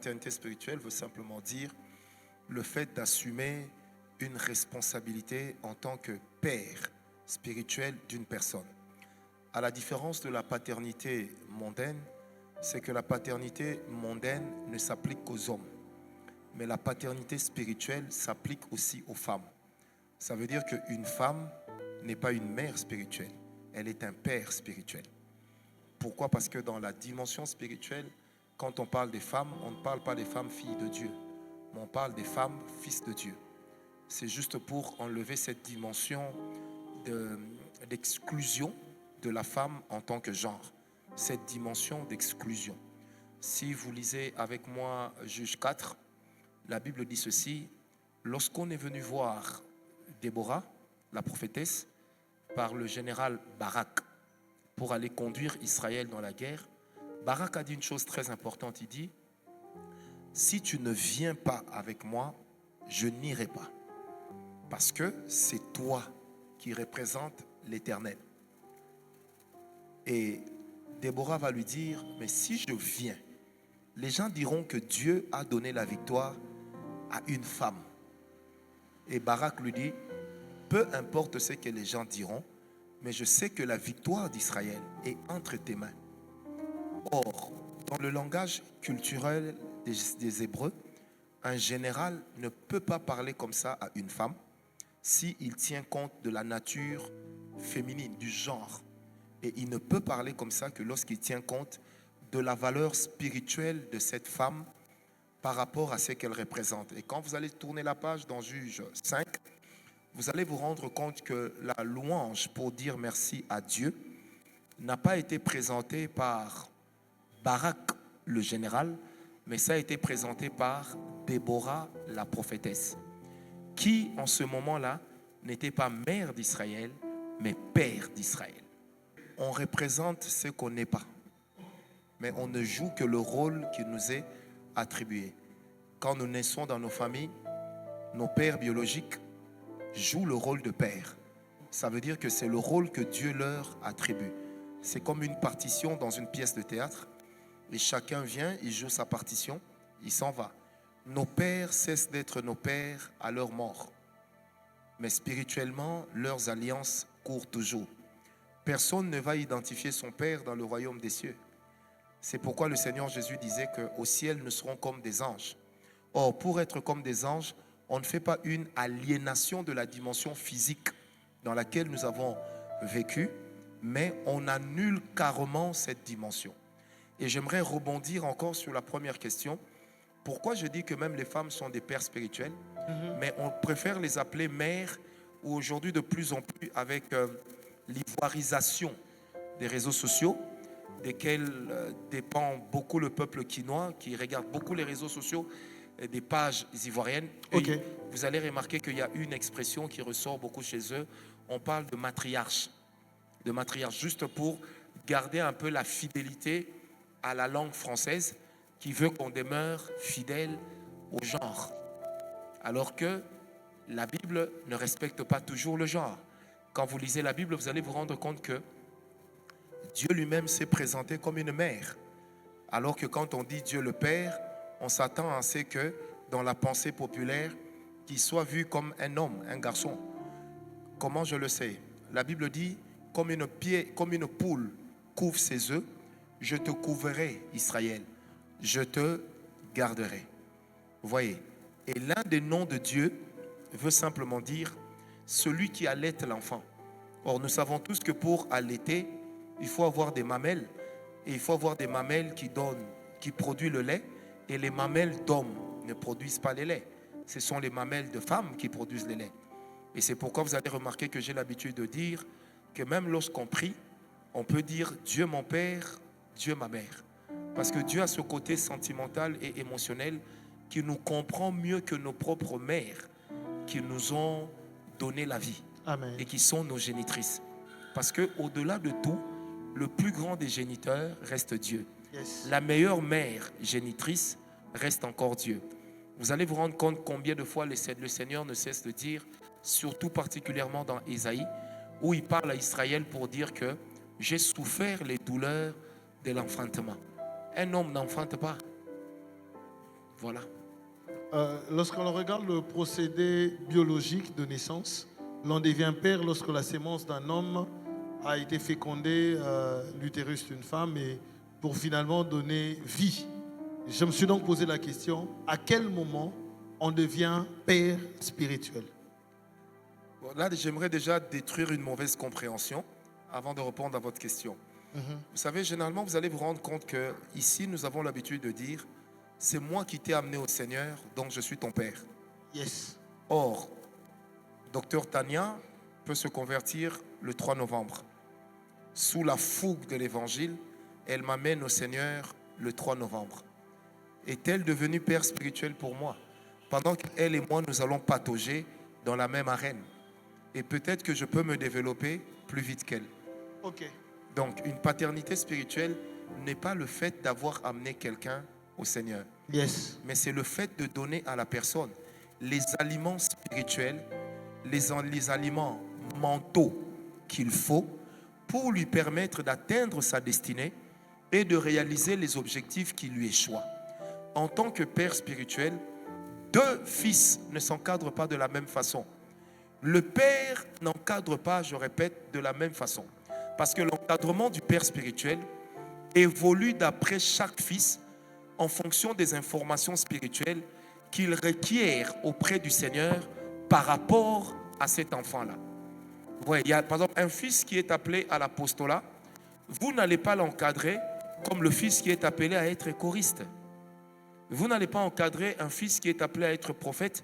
paternité spirituelle veut simplement dire le fait d'assumer une responsabilité en tant que père spirituel d'une personne. À la différence de la paternité mondaine, c'est que la paternité mondaine ne s'applique qu'aux hommes. Mais la paternité spirituelle s'applique aussi aux femmes. Ça veut dire qu'une femme n'est pas une mère spirituelle, elle est un père spirituel. Pourquoi? Parce que dans la dimension spirituelle, quand on parle des femmes, on ne parle pas des femmes filles de Dieu, mais on parle des femmes fils de Dieu. C'est juste pour enlever cette dimension d'exclusion de la femme en tant que genre, cette dimension d'exclusion. Si vous lisez avec moi Juge 4, la Bible dit ceci: lorsqu'on est venu voir Déborah, la prophétesse, par le général Barak pour aller conduire Israël dans la guerre, Barak a dit une chose très importante. Il dit: si tu ne viens pas avec moi, je n'irai pas, parce que c'est toi qui représente l'Éternel. Et Déborah va lui dire: mais si je viens, les gens diront que Dieu a donné la victoire à une femme. Et Barak lui dit: peu importe ce que les gens diront, mais je sais que la victoire d'Israël est entre tes mains. Or, dans le langage culturel des Hébreux, un général ne peut pas parler comme ça à une femme s'il tient compte de la nature féminine, du genre. Et il ne peut parler comme ça que lorsqu'il tient compte de la valeur spirituelle de cette femme par rapport à ce qu'elle représente. Et quand vous allez tourner la page dans Juge 5, vous allez vous rendre compte que la louange pour dire merci à Dieu n'a pas été présentée par Barak, le général, mais ça a été présenté par Déborah, la prophétesse, qui en ce moment-là n'était pas mère d'Israël, mais père d'Israël. On représente ce qu'on n'est pas, mais on ne joue que le rôle qui nous est attribué. Quand nous naissons dans nos familles, nos pères biologiques jouent le rôle de père. Ça veut dire que c'est le rôle que Dieu leur attribue. C'est comme une partition dans une pièce de théâtre, et chacun vient, il joue sa partition, il s'en va. Nos pères cessent d'être nos pères à leur mort, mais spirituellement, leurs alliances courent toujours. Personne ne va identifier son père dans le royaume des cieux. C'est pourquoi le Seigneur Jésus disait qu'au ciel, nous serons comme des anges. Or, pour être comme des anges, on ne fait pas une aliénation de la dimension physique dans laquelle nous avons vécu, mais on annule carrément cette dimension. Et j'aimerais rebondir encore sur la première question. Pourquoi je dis que même les femmes sont des pères spirituels, mais on préfère les appeler mères, ou aujourd'hui de plus en plus avec l'ivoirisation des réseaux sociaux, desquels dépend beaucoup le peuple quinois, qui regarde beaucoup les réseaux sociaux, des pages ivoiriennes. Okay. Vous allez remarquer qu'il y a une expression qui ressort beaucoup chez eux. On parle de matriarche. De matriarche, juste pour garder un peu la fidélité à la langue française, qui veut qu'on demeure fidèle au genre. Alors que la Bible ne respecte pas toujours le genre. Quand vous lisez la Bible, vous allez vous rendre compte que Dieu lui-même s'est présenté comme une mère. Alors que quand on dit Dieu le Père, on s'attend à ce que, dans la pensée populaire, qu'il soit vu comme un homme, un garçon. Comment je le sais? La Bible dit, comme une poule couvre ses œufs, je te couvrirai, Israël, je te garderai. Vous voyez? Et l'un des noms de Dieu veut simplement dire celui qui allaite l'enfant. Or, nous savons tous que pour allaiter, il faut avoir des mamelles. Et il faut avoir des mamelles qui produisent le lait. Et les mamelles d'hommes ne produisent pas le lait. Ce sont les mamelles de femmes qui produisent le lait. Et c'est pourquoi vous allez remarquer que j'ai l'habitude de dire que même lorsqu'on prie, on peut dire Dieu mon Père, Dieu ma mère. Parce que Dieu a ce côté sentimental et émotionnel qui nous comprend mieux que nos propres mères qui nous ont donné la vie. Amen. Et qui sont nos génitrices. Parce qu'au-delà de tout, le plus grand des géniteurs reste Dieu. Yes. La meilleure mère génitrice reste encore Dieu. Vous allez vous rendre compte combien de fois le Seigneur ne cesse de dire, surtout particulièrement dans Ésaïe, où il parle à Israël pour dire que j'ai souffert les douleurs de l'enfantement. Un homme n'enfante pas. Voilà. Lorsqu'on regarde le procédé biologique de naissance, l'on devient père lorsque la sémence d'un homme a été fécondée l'utérus d'une femme et pour finalement donner vie. Je me suis donc posé la question, à quel moment on devient père spirituel? Bon, là, j'aimerais déjà détruire une mauvaise compréhension avant de répondre à votre question. Vous savez, généralement, vous allez vous rendre compte que ici, nous avons l'habitude de dire, c'est moi qui t'ai amené au Seigneur, donc je suis ton père. Yes. Or, docteur Tania peut se convertir le 3 novembre. Sous la fougue de l'évangile, elle m'amène au Seigneur le 3 novembre. Est-elle devenue père spirituel pour moi? Pendant qu'elle et moi, nous allons patauger dans la même arène. Et peut-être que je peux me développer plus vite qu'elle. Ok. Donc, une paternité spirituelle n'est pas le fait d'avoir amené quelqu'un au Seigneur. Yes. Mais c'est le fait de donner à la personne les aliments spirituels, les aliments mentaux qu'il faut pour lui permettre d'atteindre sa destinée et de réaliser les objectifs qui lui échouent. En tant que père spirituel, deux fils ne s'encadrent pas de la même façon. Le père n'encadre pas, je répète, de la même façon. Parce que l'encadrement du père spirituel évolue d'après chaque fils en fonction des informations spirituelles qu'il requiert auprès du Seigneur par rapport à cet enfant-là. Ouais, il y a par exemple un fils qui est appelé à l'apostolat. Vous n'allez pas l'encadrer comme le fils qui est appelé à être choriste. Vous n'allez pas encadrer un fils qui est appelé à être prophète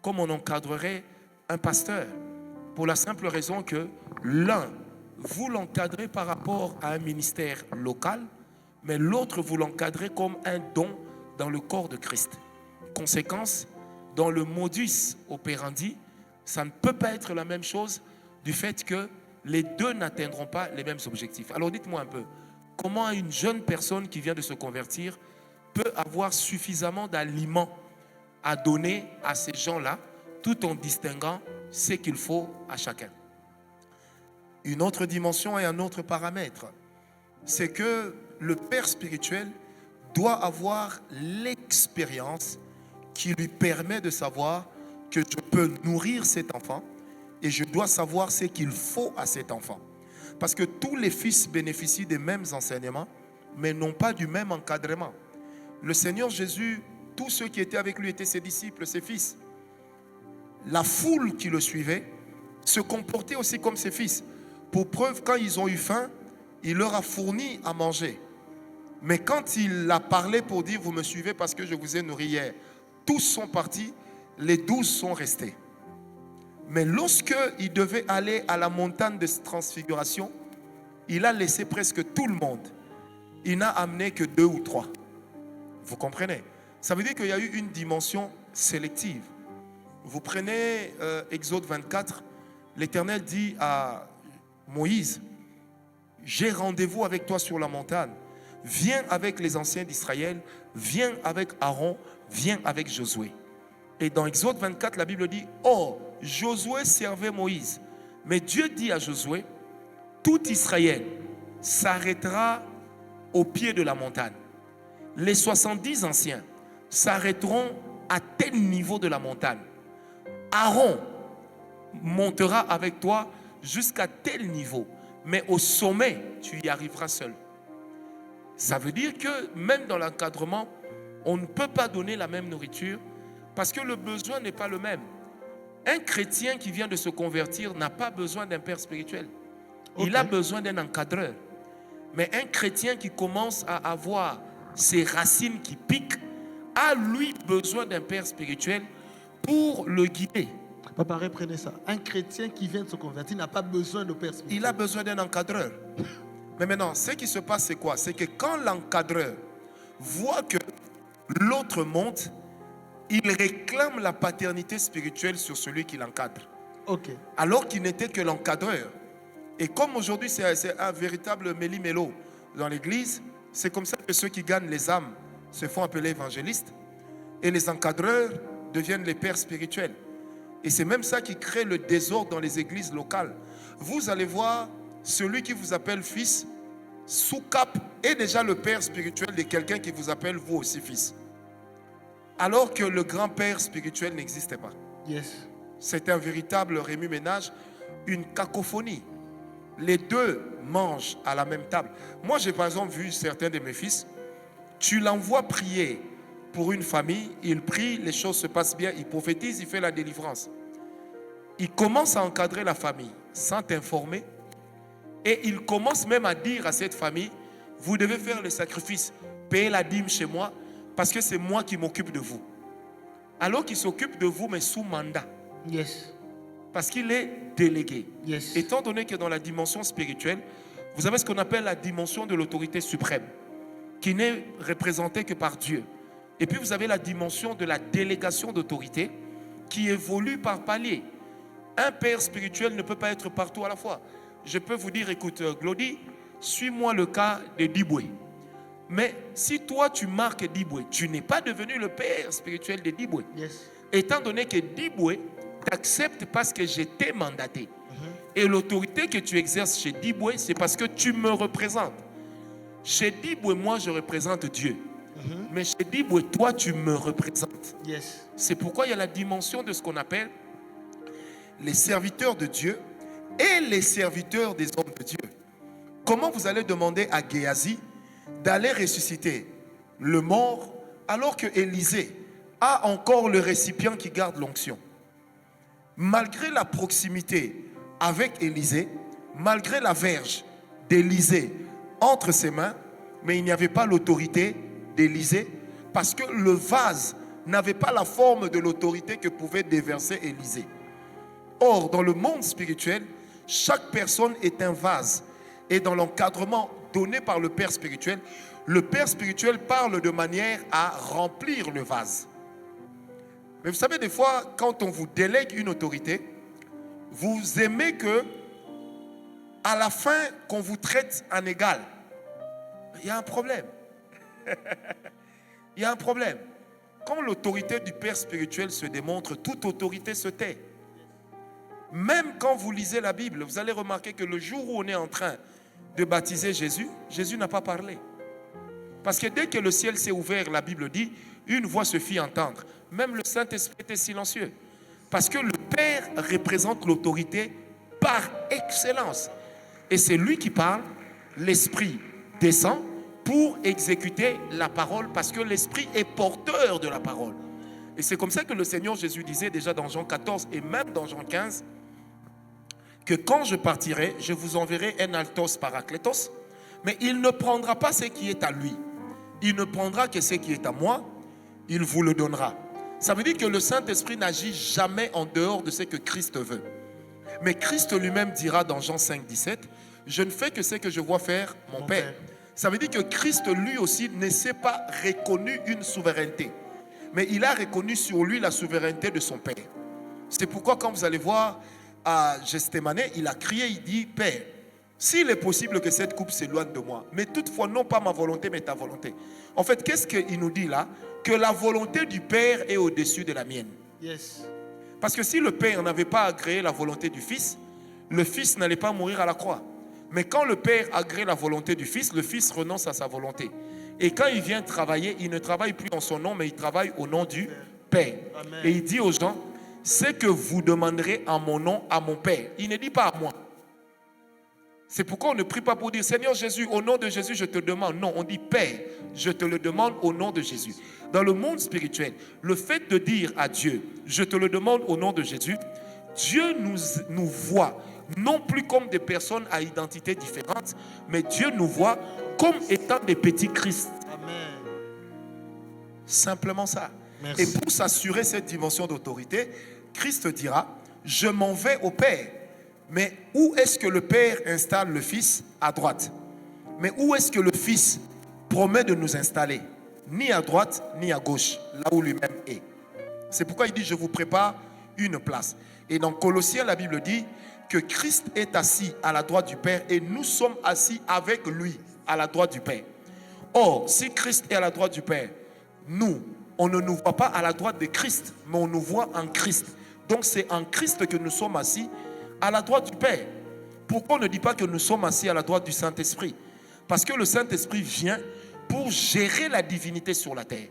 comme on encadrerait un pasteur. Pour la simple raison que l'un, vous l'encadrez par rapport à un ministère local, mais l'autre, vous l'encadrez comme un don dans le corps de Christ. Conséquence, dans le modus operandi, ça ne peut pas être la même chose du fait que les deux n'atteindront pas les mêmes objectifs. Alors dites-moi un peu, comment une jeune personne qui vient de se convertir peut avoir suffisamment d'aliments à donner à ces gens-là, tout en distinguant ce qu'il faut à chacun. Une autre dimension et un autre paramètre, c'est que le père spirituel doit avoir l'expérience qui lui permet de savoir que je peux nourrir cet enfant et je dois savoir ce qu'il faut à cet enfant. Parce que tous les fils bénéficient des mêmes enseignements, mais n'ont pas du même encadrement. Le Seigneur Jésus, tous ceux qui étaient avec lui étaient ses disciples, ses fils. La foule qui le suivait se comportait aussi comme ses fils. Pour preuve, quand ils ont eu faim, il leur a fourni à manger. Mais quand il a parlé pour dire, vous me suivez parce que je vous ai nourri hier, tous sont partis, les 12 sont restés. Mais lorsqu'il devait aller à la montagne de transfiguration, il a laissé presque tout le monde. Il n'a amené que 2 ou 3. Vous comprenez? Ça veut dire qu'il y a eu une dimension sélective. Vous prenez Exode 24, l'Éternel dit à Moïse, j'ai rendez-vous avec toi sur la montagne. Viens avec les anciens d'Israël, viens avec Aaron, viens avec Josué. Et dans Exode 24, la Bible dit, oh, Josué servait Moïse. Mais Dieu dit à Josué, tout Israël s'arrêtera au pied de la montagne. Les 70 anciens s'arrêteront à tel niveau de la montagne. Aaron montera avec toi jusqu'à tel niveau. Mais au sommet, tu y arriveras seul. Ça veut dire que même dans l'encadrement, on ne peut pas donner la même nourriture parce que le besoin n'est pas le même. Un chrétien qui vient de se convertir n'a pas besoin d'un père spirituel. Il a besoin d'un encadreur. Mais un chrétien qui commence à avoir ses racines qui piquent a lui besoin d'un père spirituel pour le guider. Papa, reprenez ça. Un chrétien qui vient de se convertir n'a pas besoin de père spirituel. Il a besoin d'un encadreur. Mais maintenant, ce qui se passe, c'est quoi? C'est que quand l'encadreur voit que l'autre monte, il réclame la paternité spirituelle sur celui qui l'encadre. Alors qu'il n'était que l'encadreur. Et comme aujourd'hui, c'est un véritable méli-mélo dans l'église, c'est comme ça que ceux qui gagnent les âmes se font appeler évangélistes. Et les encadreurs deviennent les pères spirituels. Et c'est même ça qui crée le désordre dans les églises locales. Vous allez voir, celui qui vous appelle fils, sous cap, est déjà le père spirituel de quelqu'un qui vous appelle vous aussi fils. alors que le grand-père spirituel n'existait pas. Yes. C'est un véritable remue-ménage, une cacophonie. Les deux mangent à la même table. Moi, j'ai par exemple vu certains de mes fils, tu l'envoies prier pour une famille, il prie, les choses se passent bien, il prophétise, il fait la délivrance. Il commence à encadrer la famille sans t'informer et il commence même à dire à cette famille, vous devez faire le sacrifice, payer la dîme chez moi parce que c'est moi qui m'occupe de vous. Alors qu'il s'occupe de vous mais sous mandat. Yes. Parce qu'il est délégué. Yes. Étant donné que dans la dimension spirituelle, vous avez ce qu'on appelle la dimension de l'autorité suprême, qui n'est représentée que par Dieu. Et puis vous avez la dimension de la délégation d'autorité, qui évolue par palier. Un père spirituel ne peut pas être partout à la fois. Je peux vous dire, écoute, Glody, suis-moi le cas de Diboué. Mais si toi tu marques Diboué, tu n'es pas devenu le père spirituel de Diboué. Yes. Étant donné que Diboué t'accepte parce que je t'ai mandaté. Et l'autorité que tu exerces chez Diboué, c'est parce que tu me représentes. Chez Diboué, moi, je représente Dieu. Mais chez Diboué, toi, tu me représentes. Yes. C'est pourquoi il y a la dimension de ce qu'on appelle les serviteurs de Dieu et les serviteurs des hommes de Dieu. Comment vous allez demander à Géasi d'aller ressusciter le mort alors que Élisée a encore le récipient qui garde l'onction? Malgré la proximité avec Élisée, malgré la verge d'Élisée entre ses mains, mais il n'y avait pas l'autorité d'Élisée parce que le vase n'avait pas la forme de l'autorité que pouvait déverser Élisée. Or, dans le monde spirituel, chaque personne est un vase. Et dans l'encadrement donné par le Père spirituel parle de manière à remplir le vase. Mais vous savez, des fois, quand on vous délègue une autorité, vous aimez que, à la fin, qu'on vous traite en égal. Il y a un problème. Il y a un problème. Quand l'autorité du Père spirituel se démontre, toute autorité se tait. Même quand vous lisez la Bible, vous allez remarquer que le jour où on est en train de baptiser Jésus, Jésus n'a pas parlé. Parce que dès que le ciel s'est ouvert, la Bible dit, une voix se fit entendre. Même le Saint-Esprit était silencieux. Parce que le Père représente l'autorité par excellence. Et c'est lui qui parle, l'Esprit descend pour exécuter la parole parce que l'Esprit est porteur de la parole. Et c'est comme ça que le Seigneur Jésus disait déjà dans Jean 14 et même dans Jean 15 que quand je partirai, je vous enverrai un altos parakletos, mais il ne prendra pas ce qui est à lui. Il ne prendra que ce qui est à moi, il vous le donnera. Ça veut dire que le Saint-Esprit n'agit jamais en dehors de ce que Christ veut. Mais Christ lui-même dira dans Jean 5, 17, je ne fais que ce que je vois faire mon Père. Ça veut dire que Christ lui aussi ne s'est pas reconnu une souveraineté. Mais il a reconnu sur lui la souveraineté de son Père. C'est pourquoi quand vous allez voir à Gethsémane, il a crié, il dit, Père, s'il est possible que cette coupe s'éloigne de moi, mais toutefois non pas ma volonté, mais ta volonté. En fait, qu'est-ce qu'il nous dit là? Que la volonté du Père est au-dessus de la mienne. Yes. Parce que si le Père n'avait pas agréé la volonté du Fils, le Fils n'allait pas mourir à la croix. Mais quand le Père agrée la volonté du Fils, le Fils renonce à sa volonté. Et quand il vient travailler, il ne travaille plus en son nom, mais il travaille au nom du Père. Amen. Et il dit aux gens, ce que vous demanderez en mon nom à mon Père. Il ne dit pas à moi. C'est pourquoi on ne prie pas pour dire, Seigneur Jésus, au nom de Jésus, je te demande. Non, on dit, Père, je te le demande au nom de Jésus. Dans le monde spirituel, le fait de dire à Dieu, je te le demande au nom de Jésus, Dieu nous voit non plus comme des personnes à identité différente, mais Dieu nous voit comme étant des petits Christ. Amen. Simplement ça. Merci. Et pour s'assurer cette dimension d'autorité, Christ dira, je m'en vais au Père. Mais où est-ce que le Père installe le Fils? À droite. Mais où est-ce que le Fils promet de nous installer? Ni à droite, ni à gauche, là où lui-même est. C'est pourquoi il dit, je vous prépare une place. Et dans Colossiens, la Bible dit que Christ est assis à la droite du Père et nous sommes assis avec lui à la droite du Père. Or, si Christ est à la droite du Père, nous, on ne nous voit pas à la droite de Christ, mais on nous voit en Christ. Donc c'est en Christ que nous sommes assis à la droite du Père. Pourquoi on ne dit pas que nous sommes assis à la droite du Saint-Esprit? Parce que le Saint-Esprit vient pour gérer la divinité sur la terre.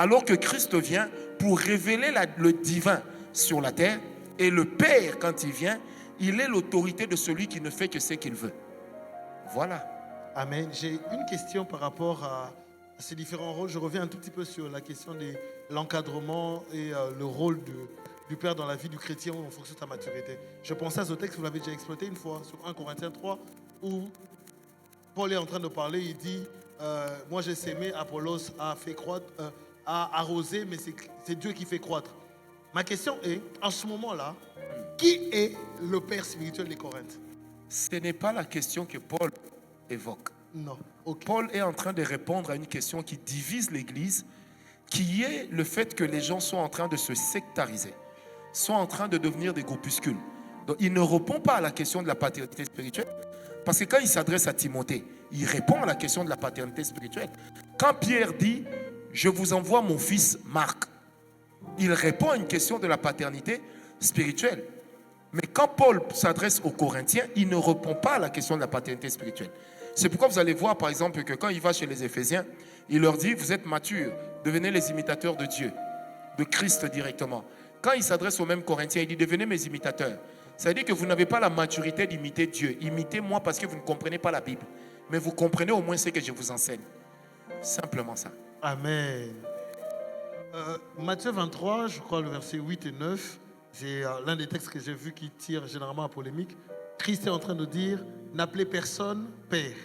Alors que Christ vient pour révéler le divin sur la terre. Et le Père, quand il vient, il est l'autorité de celui qui ne fait que ce qu'il veut. Voilà. Amen. J'ai une question par rapport à ces différents rôles. Je reviens un tout petit peu sur la question de l'encadrement et le rôle du Père dans la vie du chrétien en fonction de sa maturité. Je pensais à ce texte, vous l'avez déjà exploité une fois, sur 1 Corinthiens 3, où Paul est en train de parler, il dit, moi j'ai sémé, Apollos a fait croître, a arrosé, mais c'est Dieu qui fait croître. Ma question est, en ce moment-là, qui est le Père spirituel des Corinthes? Ce n'est pas la question que Paul évoque. Non. Okay. Paul est en train de répondre à une question qui divise l'Église, qui est le fait que les gens sont en train de se sectariser, sont en train de devenir des groupuscules. Donc il ne répond pas à la question de la paternité spirituelle, parce que quand il s'adresse à Timothée, il répond à la question de la paternité spirituelle. Quand Pierre dit « Je vous envoie mon fils Marc », il répond à une question de la paternité spirituelle. Mais quand Paul s'adresse aux Corinthiens, il ne répond pas à la question de la paternité spirituelle. C'est pourquoi vous allez voir, par exemple, que quand il va chez les Éphésiens, il leur dit, vous êtes matures, devenez les imitateurs de Dieu, de Christ directement. Quand il s'adresse aux mêmes Corinthiens, il dit, devenez mes imitateurs. Ça veut dire que vous n'avez pas la maturité d'imiter Dieu. Imitez-moi parce que vous ne comprenez pas la Bible. Mais vous comprenez au moins ce que je vous enseigne. Simplement ça. Amen. Matthieu 23, je crois le verset 8 et 9, c'est l'un des textes que j'ai vu qui tire généralement à polémique. Christ est en train de dire, n'appelez personne Père.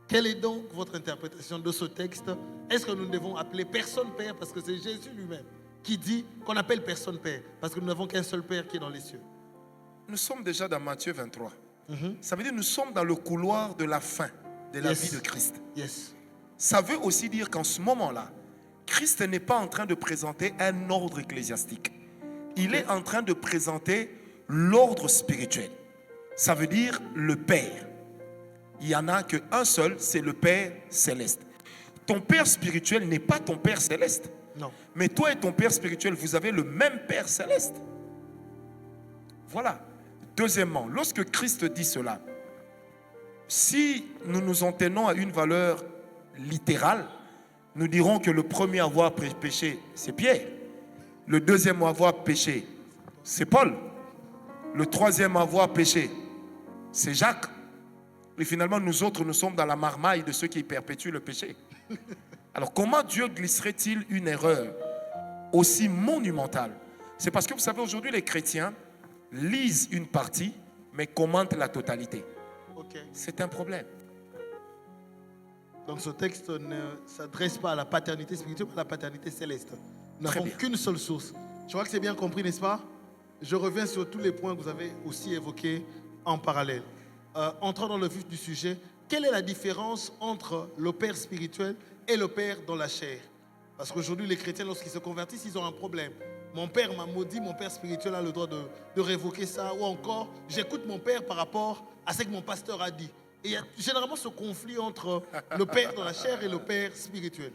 Quelle est donc votre interprétation de ce texte? Est-ce que nous devons appeler personne Père? Parce que c'est Jésus lui-même qui dit qu'on appelle personne Père. Parce que nous n'avons qu'un seul Père qui est dans les cieux. Nous sommes déjà dans Matthieu 23. Ça veut dire que nous sommes dans le couloir de la fin de la vie de Christ. Ça veut aussi dire qu'en ce moment-là, Christ n'est pas en train de présenter un ordre ecclésiastique. Il est en train de présenter l'ordre spirituel. Ça veut dire le Père. Il n'y en a qu'un seul, c'est le Père céleste. Ton Père spirituel n'est pas ton Père céleste. Non. Mais toi et ton Père spirituel, vous avez le même Père céleste. Voilà. Deuxièmement, lorsque Christ dit cela, si nous nous en tenons à une valeur littérale, nous dirons que le premier à avoir péché, c'est Pierre. Le deuxième à avoir péché, c'est Paul. Le troisième à avoir péché, c'est Jacques. Et finalement, nous autres, nous sommes dans la marmaille de ceux qui perpétuent le péché. Alors, comment Dieu glisserait-il une erreur aussi monumentale? C'est parce que vous savez, aujourd'hui, les chrétiens lisent une partie, mais commentent la totalité. C'est un problème. Donc, ce texte ne s'adresse pas à la paternité spirituelle, mais à la paternité céleste. Nous n'avons qu'une seule source. Je crois que c'est bien compris, n'est-ce pas? Je reviens sur tous les points que vous avez aussi évoqués en parallèle. Entrons dans le vif du sujet. Quelle est la différence entre le Père spirituel et le Père dans la chair? Parce qu'aujourd'hui, les chrétiens, lorsqu'ils se convertissent, ils ont un problème. Mon Père m'a maudit, mon Père spirituel a le droit de révoquer ça. Ou encore, j'écoute mon Père par rapport à ce que mon pasteur a dit. Et il y a généralement ce conflit entre le Père dans la chair et le Père spirituel.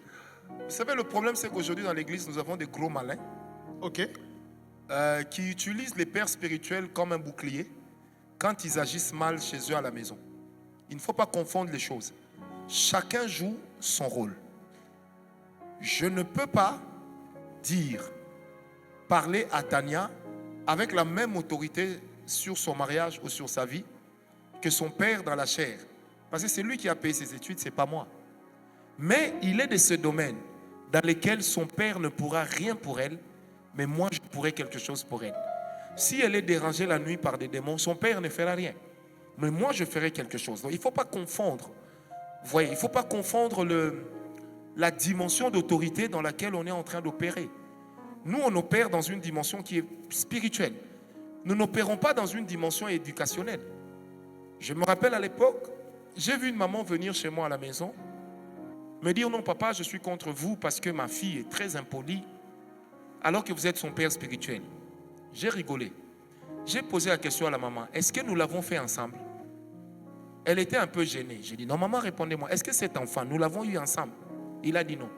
Vous savez, le problème, c'est qu'aujourd'hui, dans l'église, nous avons des gros malins. Qui utilisent les pères spirituels comme un bouclier quand ils agissent mal chez eux à la maison. Il ne faut pas confondre les choses. Chacun joue son rôle. Je ne peux pas parler à Tania avec la même autorité sur son mariage ou sur sa vie que son père dans la chair. Parce que c'est lui qui a payé ses études, ce n'est pas moi. Mais il est de ce domaine dans lesquels son père ne pourra rien pour elle, mais moi, je pourrai quelque chose pour elle. Si elle est dérangée la nuit par des démons, son père ne fera rien. Mais moi, je ferai quelque chose. Donc, il ne faut pas confondre. Vous voyez, il ne faut pas confondre la dimension d'autorité dans laquelle on est en train d'opérer. Nous, on opère dans une dimension qui est spirituelle. Nous n'opérons pas dans une dimension éducationnelle. Je me rappelle à l'époque, j'ai vu une maman venir chez moi à la maison, me dire, non papa, je suis contre vous parce que ma fille est très impolie, alors que vous êtes son père spirituel. J'ai rigolé. J'ai posé la question à la maman, est-ce que nous l'avons fait ensemble? Elle était un peu gênée. J'ai dit, non maman, répondez-moi, est-ce que cet enfant, nous l'avons eu ensemble? Il a dit non.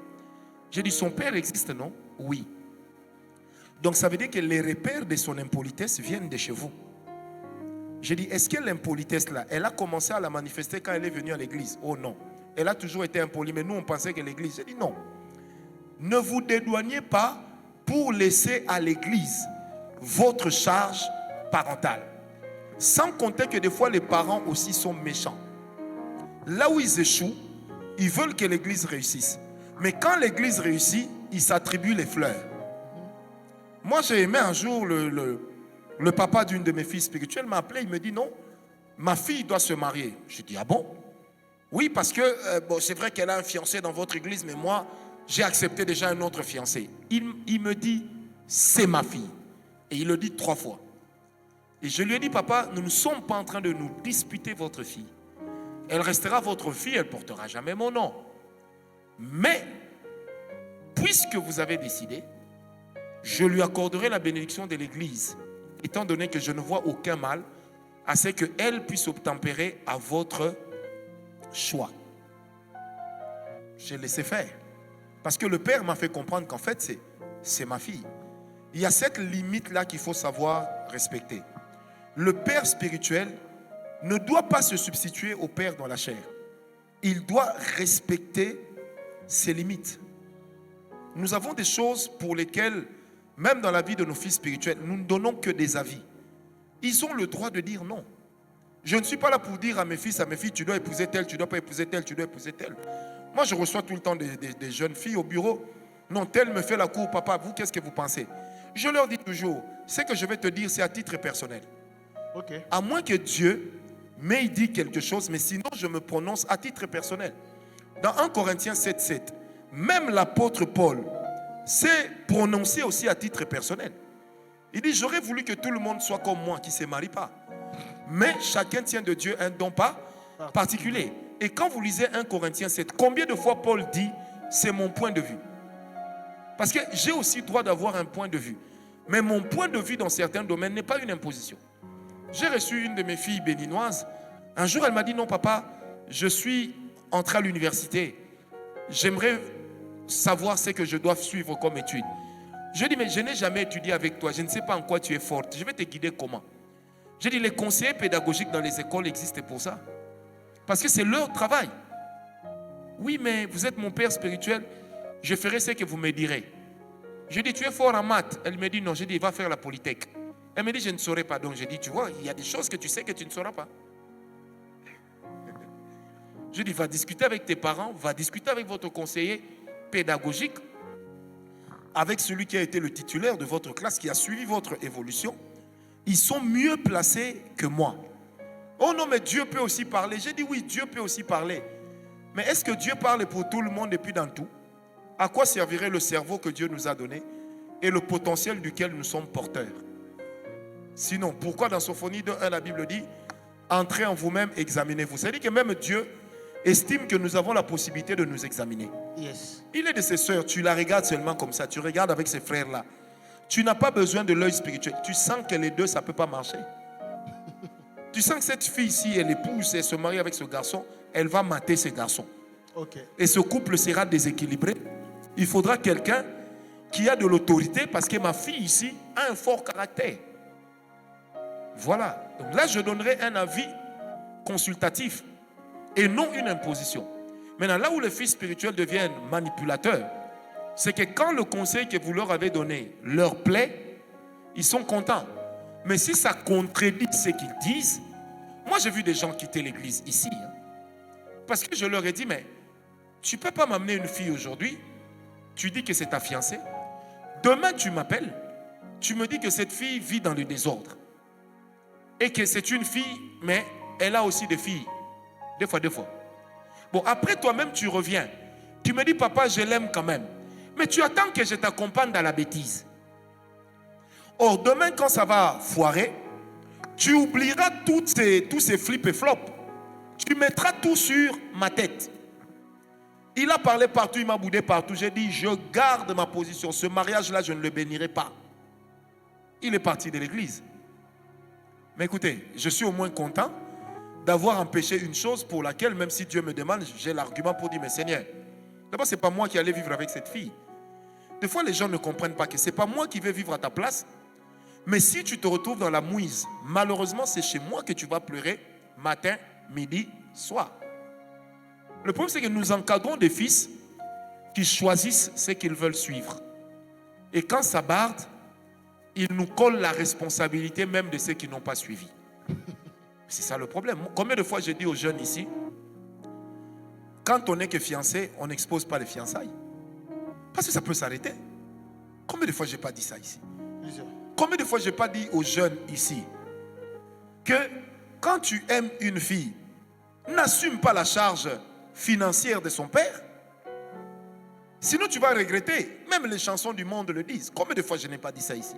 J'ai dit, son père existe, non? Oui. Donc ça veut dire que les repères de son impolitesse viennent de chez vous. J'ai dit, est-ce que l'impolitesse là, elle a commencé à la manifester quand elle est venue à l'église? Oh non. Elle a toujours été impolie, mais nous on pensait que l'église... J'ai dit non. ne vous dédouaniez pas pour laisser à l'église votre charge parentale. Sans compter que des fois les parents aussi sont méchants. Là où ils échouent, ils veulent que l'église réussisse. Mais quand l'église réussit, ils s'attribuent les fleurs. Moi, j'ai aimé un jour le papa d'une de mes filles spirituelles m'a appelé, il me dit non, ma fille doit se marier. Je dis ah bon? Oui, parce que bon, c'est vrai qu'elle a un fiancé dans votre église, mais moi, j'ai accepté déjà un autre fiancé. Il me dit, c'est ma fille. Et il le dit 3 fois. Et je lui ai dit, papa, nous ne sommes pas en train de nous disputer votre fille. Elle restera votre fille, elle ne portera jamais mon nom. Mais, puisque vous avez décidé, je lui accorderai la bénédiction de l'église, étant donné que je ne vois aucun mal à ce qu'elle puisse obtempérer à votre choix. J'ai laissé faire. Parce que le père m'a fait comprendre qu'en fait, c'est ma fille. Il y a cette limite-là qu'il faut savoir respecter. Le père spirituel ne doit pas se substituer au père dans la chair. Il doit respecter ses limites. Nous avons des choses pour lesquelles, même dans la vie de nos fils spirituels, nous ne donnons que des avis. Ils ont le droit de dire non. Je ne suis pas là pour dire à mes fils, à mes filles, tu dois épouser tel, tu dois pas épouser tel, tu dois épouser tel. Moi, je reçois tout le temps des jeunes filles au bureau. Non, tel me fait la cour, papa, vous, qu'est-ce que vous pensez? Je leur dis toujours, ce que je vais te dire, c'est à titre personnel. Okay. À moins que Dieu m'ait dit quelque chose, mais sinon, je me prononce à titre personnel. Dans 1 Corinthiens 7,7, même l'apôtre Paul s'est prononcé aussi à titre personnel. Il dit, j'aurais voulu que tout le monde soit comme moi, qui ne se marie pas. Mais chacun tient de Dieu un don pas particulier. Et quand vous lisez 1 Corinthiens 7, combien de fois Paul dit, c'est mon point de vue? Parce que j'ai aussi droit d'avoir un point de vue. Mais mon point de vue dans certains domaines n'est pas une imposition. J'ai reçu une de mes filles béninoises. Un jour, elle m'a dit, non papa, je suis entré à l'université. J'aimerais savoir ce que je dois suivre comme étude. Je dis, mais je n'ai jamais étudié avec toi. Je ne sais pas en quoi tu es forte. Je vais te guider comment? J'ai dit, les conseillers pédagogiques dans les écoles existent pour ça. Parce que c'est leur travail. Oui, mais vous êtes mon père spirituel. Je ferai ce que vous me direz. Je dis, tu es fort en maths. Elle me dit, non. Je dis, va faire la polytech. Elle me dit, je ne saurais pas. Donc, je dis, tu vois, il y a des choses que tu sais que tu ne sauras pas. Je dis, va discuter avec tes parents, va discuter avec votre conseiller pédagogique, avec celui qui a été le titulaire de votre classe, qui a suivi votre évolution. Ils sont mieux placés que moi. Oh non, mais Dieu peut aussi parler. J'ai dit, oui, Dieu peut aussi parler. Mais est-ce que Dieu parle pour tout le monde et puis dans tout? À quoi servirait le cerveau que Dieu nous a donné et le potentiel duquel nous sommes porteurs? Sinon, pourquoi dans Sophonie 2.1, la Bible dit, entrez en vous-même, examinez-vous. C'est-à-dire que même Dieu estime que nous avons la possibilité de nous examiner. Yes. Il est de ses sœurs, tu la regardes seulement comme ça, tu regardes avec ses frères-là. Tu n'as pas besoin de l'œil spirituel. Tu sens que les deux, ça ne peut pas marcher. Tu sens que cette fille, si elle épouse et se marie avec ce garçon, elle va mater ce garçon. Okay. Et ce couple sera déséquilibré. Il faudra quelqu'un qui a de l'autorité parce que ma fille ici a un fort caractère. Voilà. Donc là, je donnerai un avis consultatif et non une imposition. Maintenant, là où les fils spirituels deviennent manipulateurs, c'est que quand le conseil que vous leur avez donné leur plaît, ils sont contents. Mais si ça contredit ce qu'ils disent, moi j'ai vu des gens quitter l'église ici. Parce que je leur ai dit, mais tu ne peux pas m'amener une fille aujourd'hui, tu dis que c'est ta fiancée. Demain tu m'appelles, tu me dis que cette fille vit dans le désordre. Et que c'est une fille, mais elle a aussi des filles. Deux fois. Bon, après toi-même tu reviens. Tu me dis, papa, je l'aime quand même. Mais tu attends que je t'accompagne dans la bêtise. Or, demain, quand ça va foirer, tu oublieras tous ces flips et flops. Tu mettras tout sur ma tête. Il a parlé partout, il m'a boudé partout. J'ai dit, je garde ma position. Ce mariage-là, je ne le bénirai pas. Il est parti de l'église. Mais écoutez, je suis au moins content d'avoir empêché une chose pour laquelle, même si Dieu me demande, j'ai l'argument pour dire, mais Seigneur, d'abord, ce n'est pas moi qui allais vivre avec cette fille. Des fois, les gens ne comprennent pas que ce n'est pas moi qui vais vivre à ta place. Mais si tu te retrouves dans la mouise, malheureusement, c'est chez moi que tu vas pleurer matin, midi, soir. Le problème, c'est que nous encadrons des fils qui choisissent ce qu'ils veulent suivre. Et quand ça barde, ils nous collent la responsabilité même de ceux qui n'ont pas suivi. C'est ça le problème. Combien de fois j'ai dit aux jeunes ici, quand on n'est que fiancé, on n'expose pas les fiançailles. Parce que ça peut s'arrêter. Combien de fois je n'ai pas dit ça ici? Combien de fois je n'ai pas dit aux jeunes ici que quand tu aimes une fille, n'assume pas la charge financière de son père? Sinon tu vas regretter. Même les chansons du monde le disent. Combien de fois je n'ai pas dit ça ici?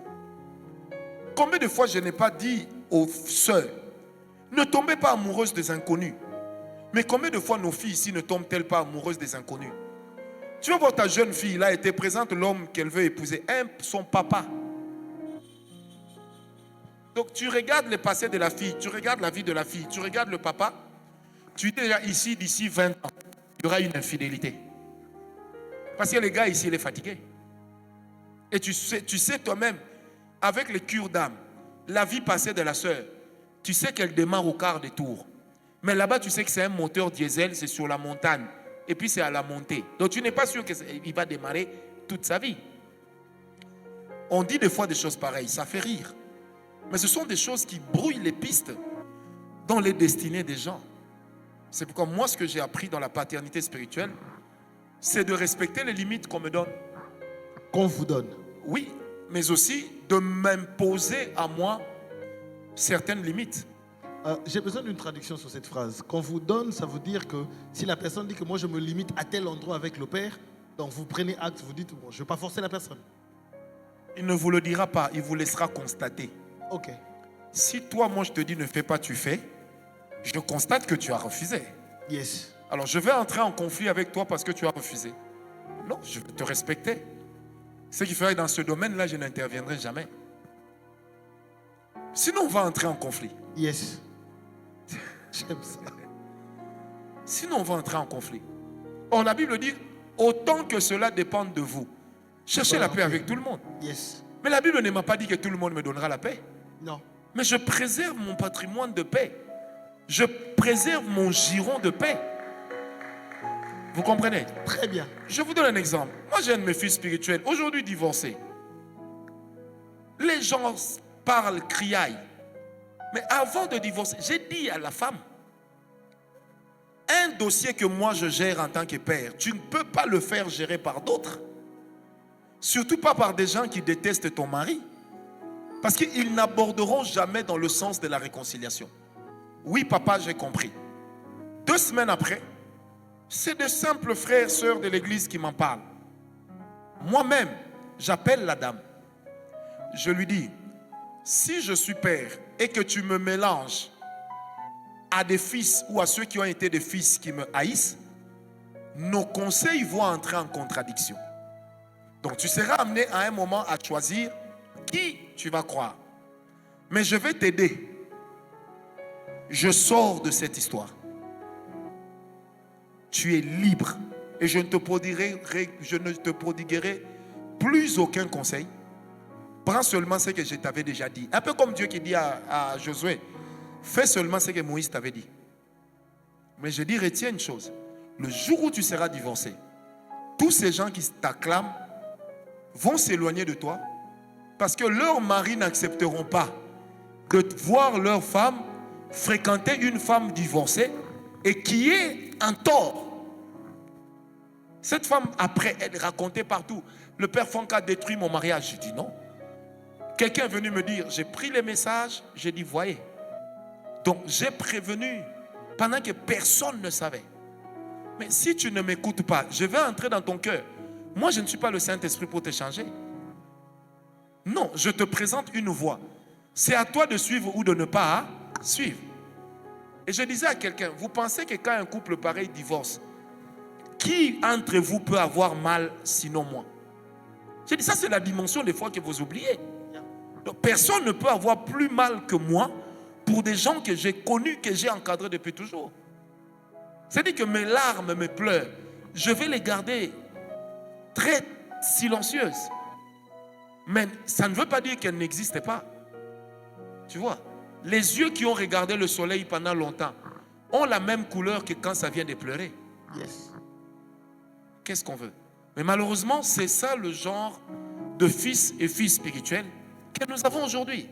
Combien de fois je n'ai pas dit aux sœurs, ne tombez pas amoureuses des inconnus. Mais combien de fois nos filles ici ne tombent-elles pas amoureuses des inconnus? Tu vas voir ta jeune fille, là, elle te présente l'homme qu'elle veut épouser, son papa. Donc tu regardes le passé de la fille, tu regardes la vie de la fille, tu regardes le papa, tu dis déjà ici, d'ici 20 ans, il y aura une infidélité. Parce que le gars ici, il est fatigué. Et tu sais toi-même, avec les cures d'âme, la vie passée de la sœur, tu sais qu'elle démarre au quart de tour. Mais là-bas, tu sais que c'est un moteur diesel, c'est sur la montagne. Et puis c'est à la montée. Donc tu n'es pas sûr qu'il va démarrer toute sa vie. On dit des fois des choses pareilles, ça fait rire. Mais ce sont des choses qui brouillent les pistes dans les destinées des gens. C'est pourquoi moi, ce que j'ai appris dans la paternité spirituelle, c'est de respecter les limites qu'on me donne. Qu'on vous donne. Oui, mais aussi de m'imposer à moi certaines limites. J'ai besoin d'une traduction sur cette phrase. Qu'on vous donne, ça veut dire que si la personne dit que moi je me limite à tel endroit avec le père, donc vous prenez acte, vous dites, bon, je ne vais pas forcer la personne. Il ne vous le dira pas, il vous laissera constater. Ok. Si toi, moi je te dis ne fais pas, tu fais, je constate que tu as refusé. Yes. Alors je vais entrer en conflit avec toi parce que tu as refusé. Non, je vais te respecter. Ce qui ferait que dans ce domaine-là, je n'interviendrai jamais. Sinon, on va entrer en conflit. Yes. J'aime ça. Sinon, on va entrer en conflit. Or, la Bible dit, autant que cela dépende de vous, cherchez la paix avec tout le monde. Yes. Mais la Bible ne m'a pas dit que tout le monde me donnera la paix. Non. Mais je préserve mon patrimoine de paix. Je préserve mon giron de paix. Vous comprenez? Très bien. Je vous donne un exemple. Moi, j'ai un de mes fils spirituels, aujourd'hui divorcé. Les gens parlent, criaillent. Mais avant de divorcer, j'ai dit à la femme, un dossier que moi je gère en tant que père, tu ne peux pas le faire gérer par d'autres. Surtout pas par des gens qui détestent ton mari. Parce qu'ils n'aborderont jamais dans le sens de la réconciliation. Oui, papa, j'ai compris. 2 semaines après, c'est de simples frères, sœurs de l'église qui m'en parlent. Moi-même, j'appelle la dame. Je lui dis, si je suis père et que tu me mélanges à des fils ou à ceux qui ont été des fils qui me haïssent, nos conseils vont entrer en contradiction. Donc tu seras amené à un moment à choisir qui tu vas croire. Mais je vais t'aider. Je sors de cette histoire. Tu es libre et je ne te prodiguerai plus aucun conseil. Prends seulement ce que je t'avais déjà dit. Un peu comme Dieu qui dit à Josué, fais seulement ce que Moïse t'avait dit. Mais je dis, retiens une chose. Le jour où tu seras divorcé, tous ces gens qui t'acclament vont s'éloigner de toi parce que leurs maris n'accepteront pas de voir leur femme fréquenter une femme divorcée et qui est en tort. Cette femme, après, elle racontait partout. Le père Fonka a détruit mon mariage. J'ai dit non. Quelqu'un est venu me dire, j'ai pris les messages, j'ai dit, voyez. Donc, j'ai prévenu pendant que personne ne savait. Mais si tu ne m'écoutes pas, je vais entrer dans ton cœur. Moi, je ne suis pas le Saint-Esprit pour te changer. Non, je te présente une voie. C'est à toi de suivre ou de ne pas suivre. Et je disais à quelqu'un, vous pensez que quand un couple pareil divorce, qui entre vous peut avoir mal sinon moi? J'ai dit, ça c'est la dimension des fois que vous oubliez. Donc, personne ne peut avoir plus mal que moi pour des gens que j'ai connus, que j'ai encadrés depuis toujours. C'est-à-dire que mes larmes, mes pleurs, je vais les garder très silencieuses. Mais ça ne veut pas dire qu'elles n'existaient pas. Tu vois, les yeux qui ont regardé le soleil pendant longtemps ont la même couleur que quand ça vient de pleurer. Yes. Qu'est-ce qu'on veut? Mais malheureusement, c'est ça le genre de fils et filles spirituels que nous avons aujourd'hui.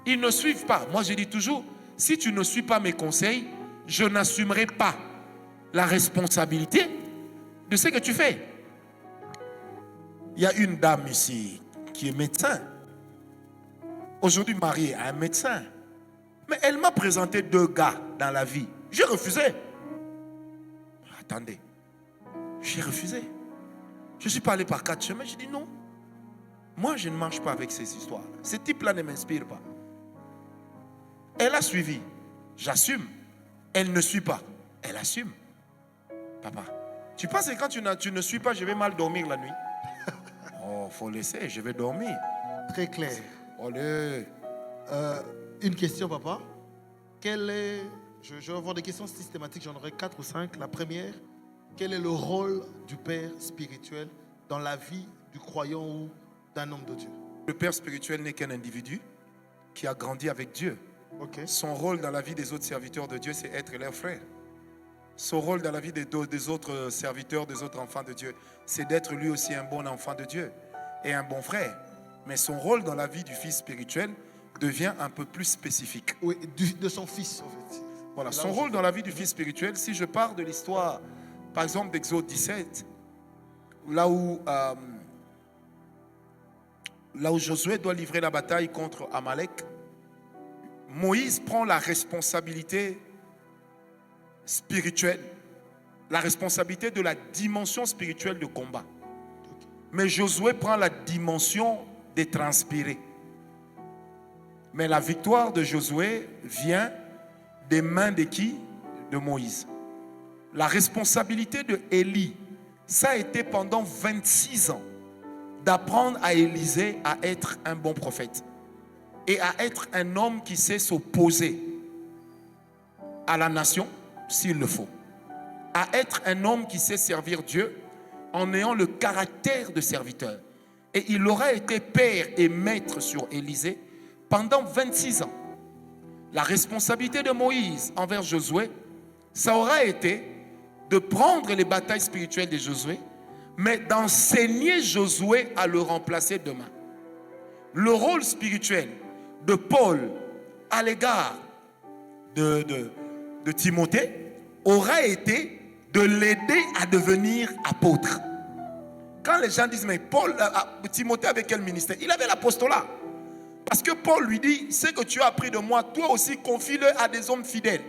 Ils ne suivent pas. Moi, je dis toujours, si tu ne suis pas mes conseils, je n'assumerai pas la responsabilité de ce que tu fais. Il y a une dame ici qui est médecin. Aujourd'hui mariée à un médecin. Mais elle m'a présenté 2 gars dans la vie. J'ai refusé. Attendez. J'ai refusé. Je suis pas allé par 4 chemins. J'ai dit non. Moi, je ne marche pas avec ces histoires. Ce type-là ne m'inspire pas. Elle a suivi. J'assume. Elle ne suit pas. Elle assume. Papa, tu penses que quand tu ne suis pas, je vais mal dormir la nuit? Oh, faut laisser, je vais dormir. Très clair. Allez. Une question, papa. Quel est... Je vais avoir des questions systématiques, j'en aurai 4 ou 5. La première, quel est le rôle du père spirituel dans la vie du croyant ou d'un homme de Dieu? Le père spirituel n'est qu'un individu qui a grandi avec Dieu. Ok. Son rôle dans la vie des autres serviteurs de Dieu, c'est être leur frère. Son rôle dans la vie des autres serviteurs, des autres enfants de Dieu, c'est d'être lui aussi un bon enfant de Dieu et un bon frère. Mais son rôle dans la vie du fils spirituel devient un peu plus spécifique. Oui, de son fils, en fait. Voilà, son rôle dans la vie du fils spirituel, si je pars de l'histoire, par exemple d'Exode 17, là où Josué doit livrer la bataille contre Amalek, Moïse prend la responsabilité spirituelle, la responsabilité de la dimension spirituelle de combat. Mais Josué prend la dimension des transpirés. Mais la victoire de Josué vient des mains de qui? De Moïse. La responsabilité de Élie, ça a été pendant 26 ans d'apprendre à Élisée à être un bon prophète et à être un homme qui sait s'opposer à la nation s'il le faut, à être un homme qui sait servir Dieu en ayant le caractère de serviteur. Et il aura été père et maître sur Élisée pendant 26 ans. La responsabilité de Moïse envers Josué, ça aura été de prendre les batailles spirituelles de Josué, mais d'enseigner Josué à le remplacer demain. Le rôle spirituel de Paul à l'égard de Timothée aura été de l'aider à devenir apôtre. Quand les gens disent, mais Timothée avait quel ministère? Il avait l'apostolat. Parce que Paul lui dit, ce que tu as appris de moi, toi aussi confie-le à des hommes fidèles.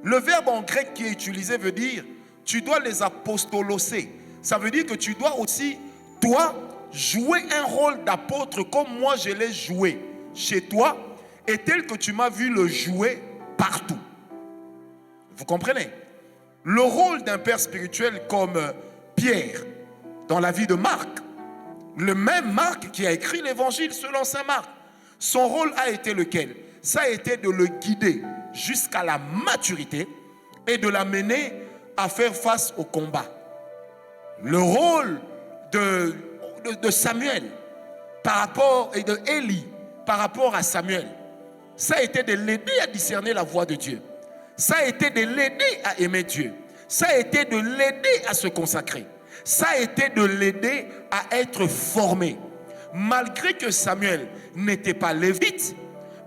Le verbe en grec qui est utilisé veut dire, tu dois les apostolosser. Ça veut dire que tu dois aussi, toi, jouer un rôle d'apôtre comme moi je l'ai joué chez toi et tel que tu m'as vu le jouer partout. Vous comprenez? Le rôle d'un père spirituel comme Pierre dans la vie de Marc, le même Marc qui a écrit l'évangile selon saint Marc, son rôle a été lequel? Ça a été de le guider jusqu'à la maturité et de l'amener à faire face au combat. Le rôle de Samuel par rapport, et de Élie par rapport à Samuel, ça a été de l'aider à discerner la voix de Dieu. Ça a été de l'aider à aimer Dieu. Ça a été de l'aider à se consacrer. Ça a été de l'aider à être formé. Malgré que Samuel n'était pas lévite,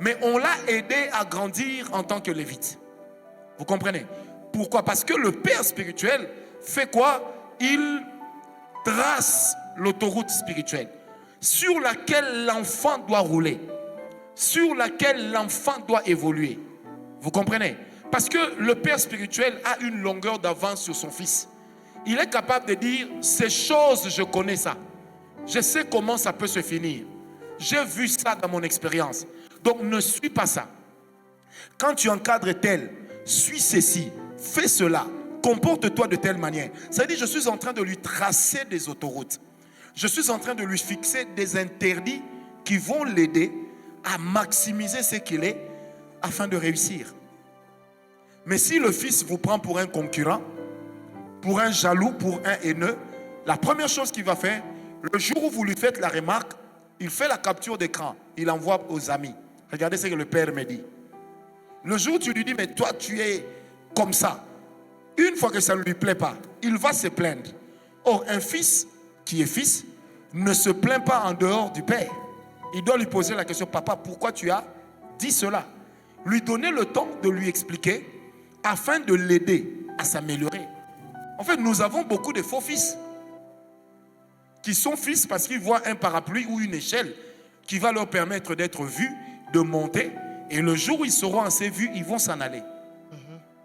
mais on l'a aidé à grandir en tant que lévite. Vous comprenez? Pourquoi? Parce que le père spirituel fait quoi? Il trace l'autoroute spirituelle sur laquelle l'enfant doit rouler, sur laquelle l'enfant doit évoluer. Vous comprenez? Parce que le père spirituel a une longueur d'avance sur son fils. Il est capable de dire, ces choses, je connais ça. Je sais comment ça peut se finir. J'ai vu ça dans mon expérience. Donc ne suis pas ça. Quand tu encadres tel, suis ceci, fais cela, comporte-toi de telle manière. Ça veut dire, je suis en train de lui tracer des autoroutes. Je suis en train de lui fixer des interdits qui vont l'aider à maximiser ce qu'il est afin de réussir. Mais si le fils vous prend pour un concurrent, pour un jaloux, pour un haineux, la première chose qu'il va faire, le jour où vous lui faites la remarque, il fait la capture d'écran, il envoie aux amis. Regardez ce que le père me dit. Le jour où tu lui dis, mais toi tu es comme ça, une fois que ça ne lui plaît pas, il va se plaindre. Or, un fils qui est fils, ne se plaint pas en dehors du père. Il doit lui poser la question, papa, pourquoi tu as dit cela? Lui donner le temps de lui expliquer afin de l'aider à s'améliorer. En fait, nous avons beaucoup de faux fils qui sont fils parce qu'ils voient un parapluie ou une échelle qui va leur permettre d'être vus, de monter, et le jour où ils seront assez vus, ils vont s'en aller.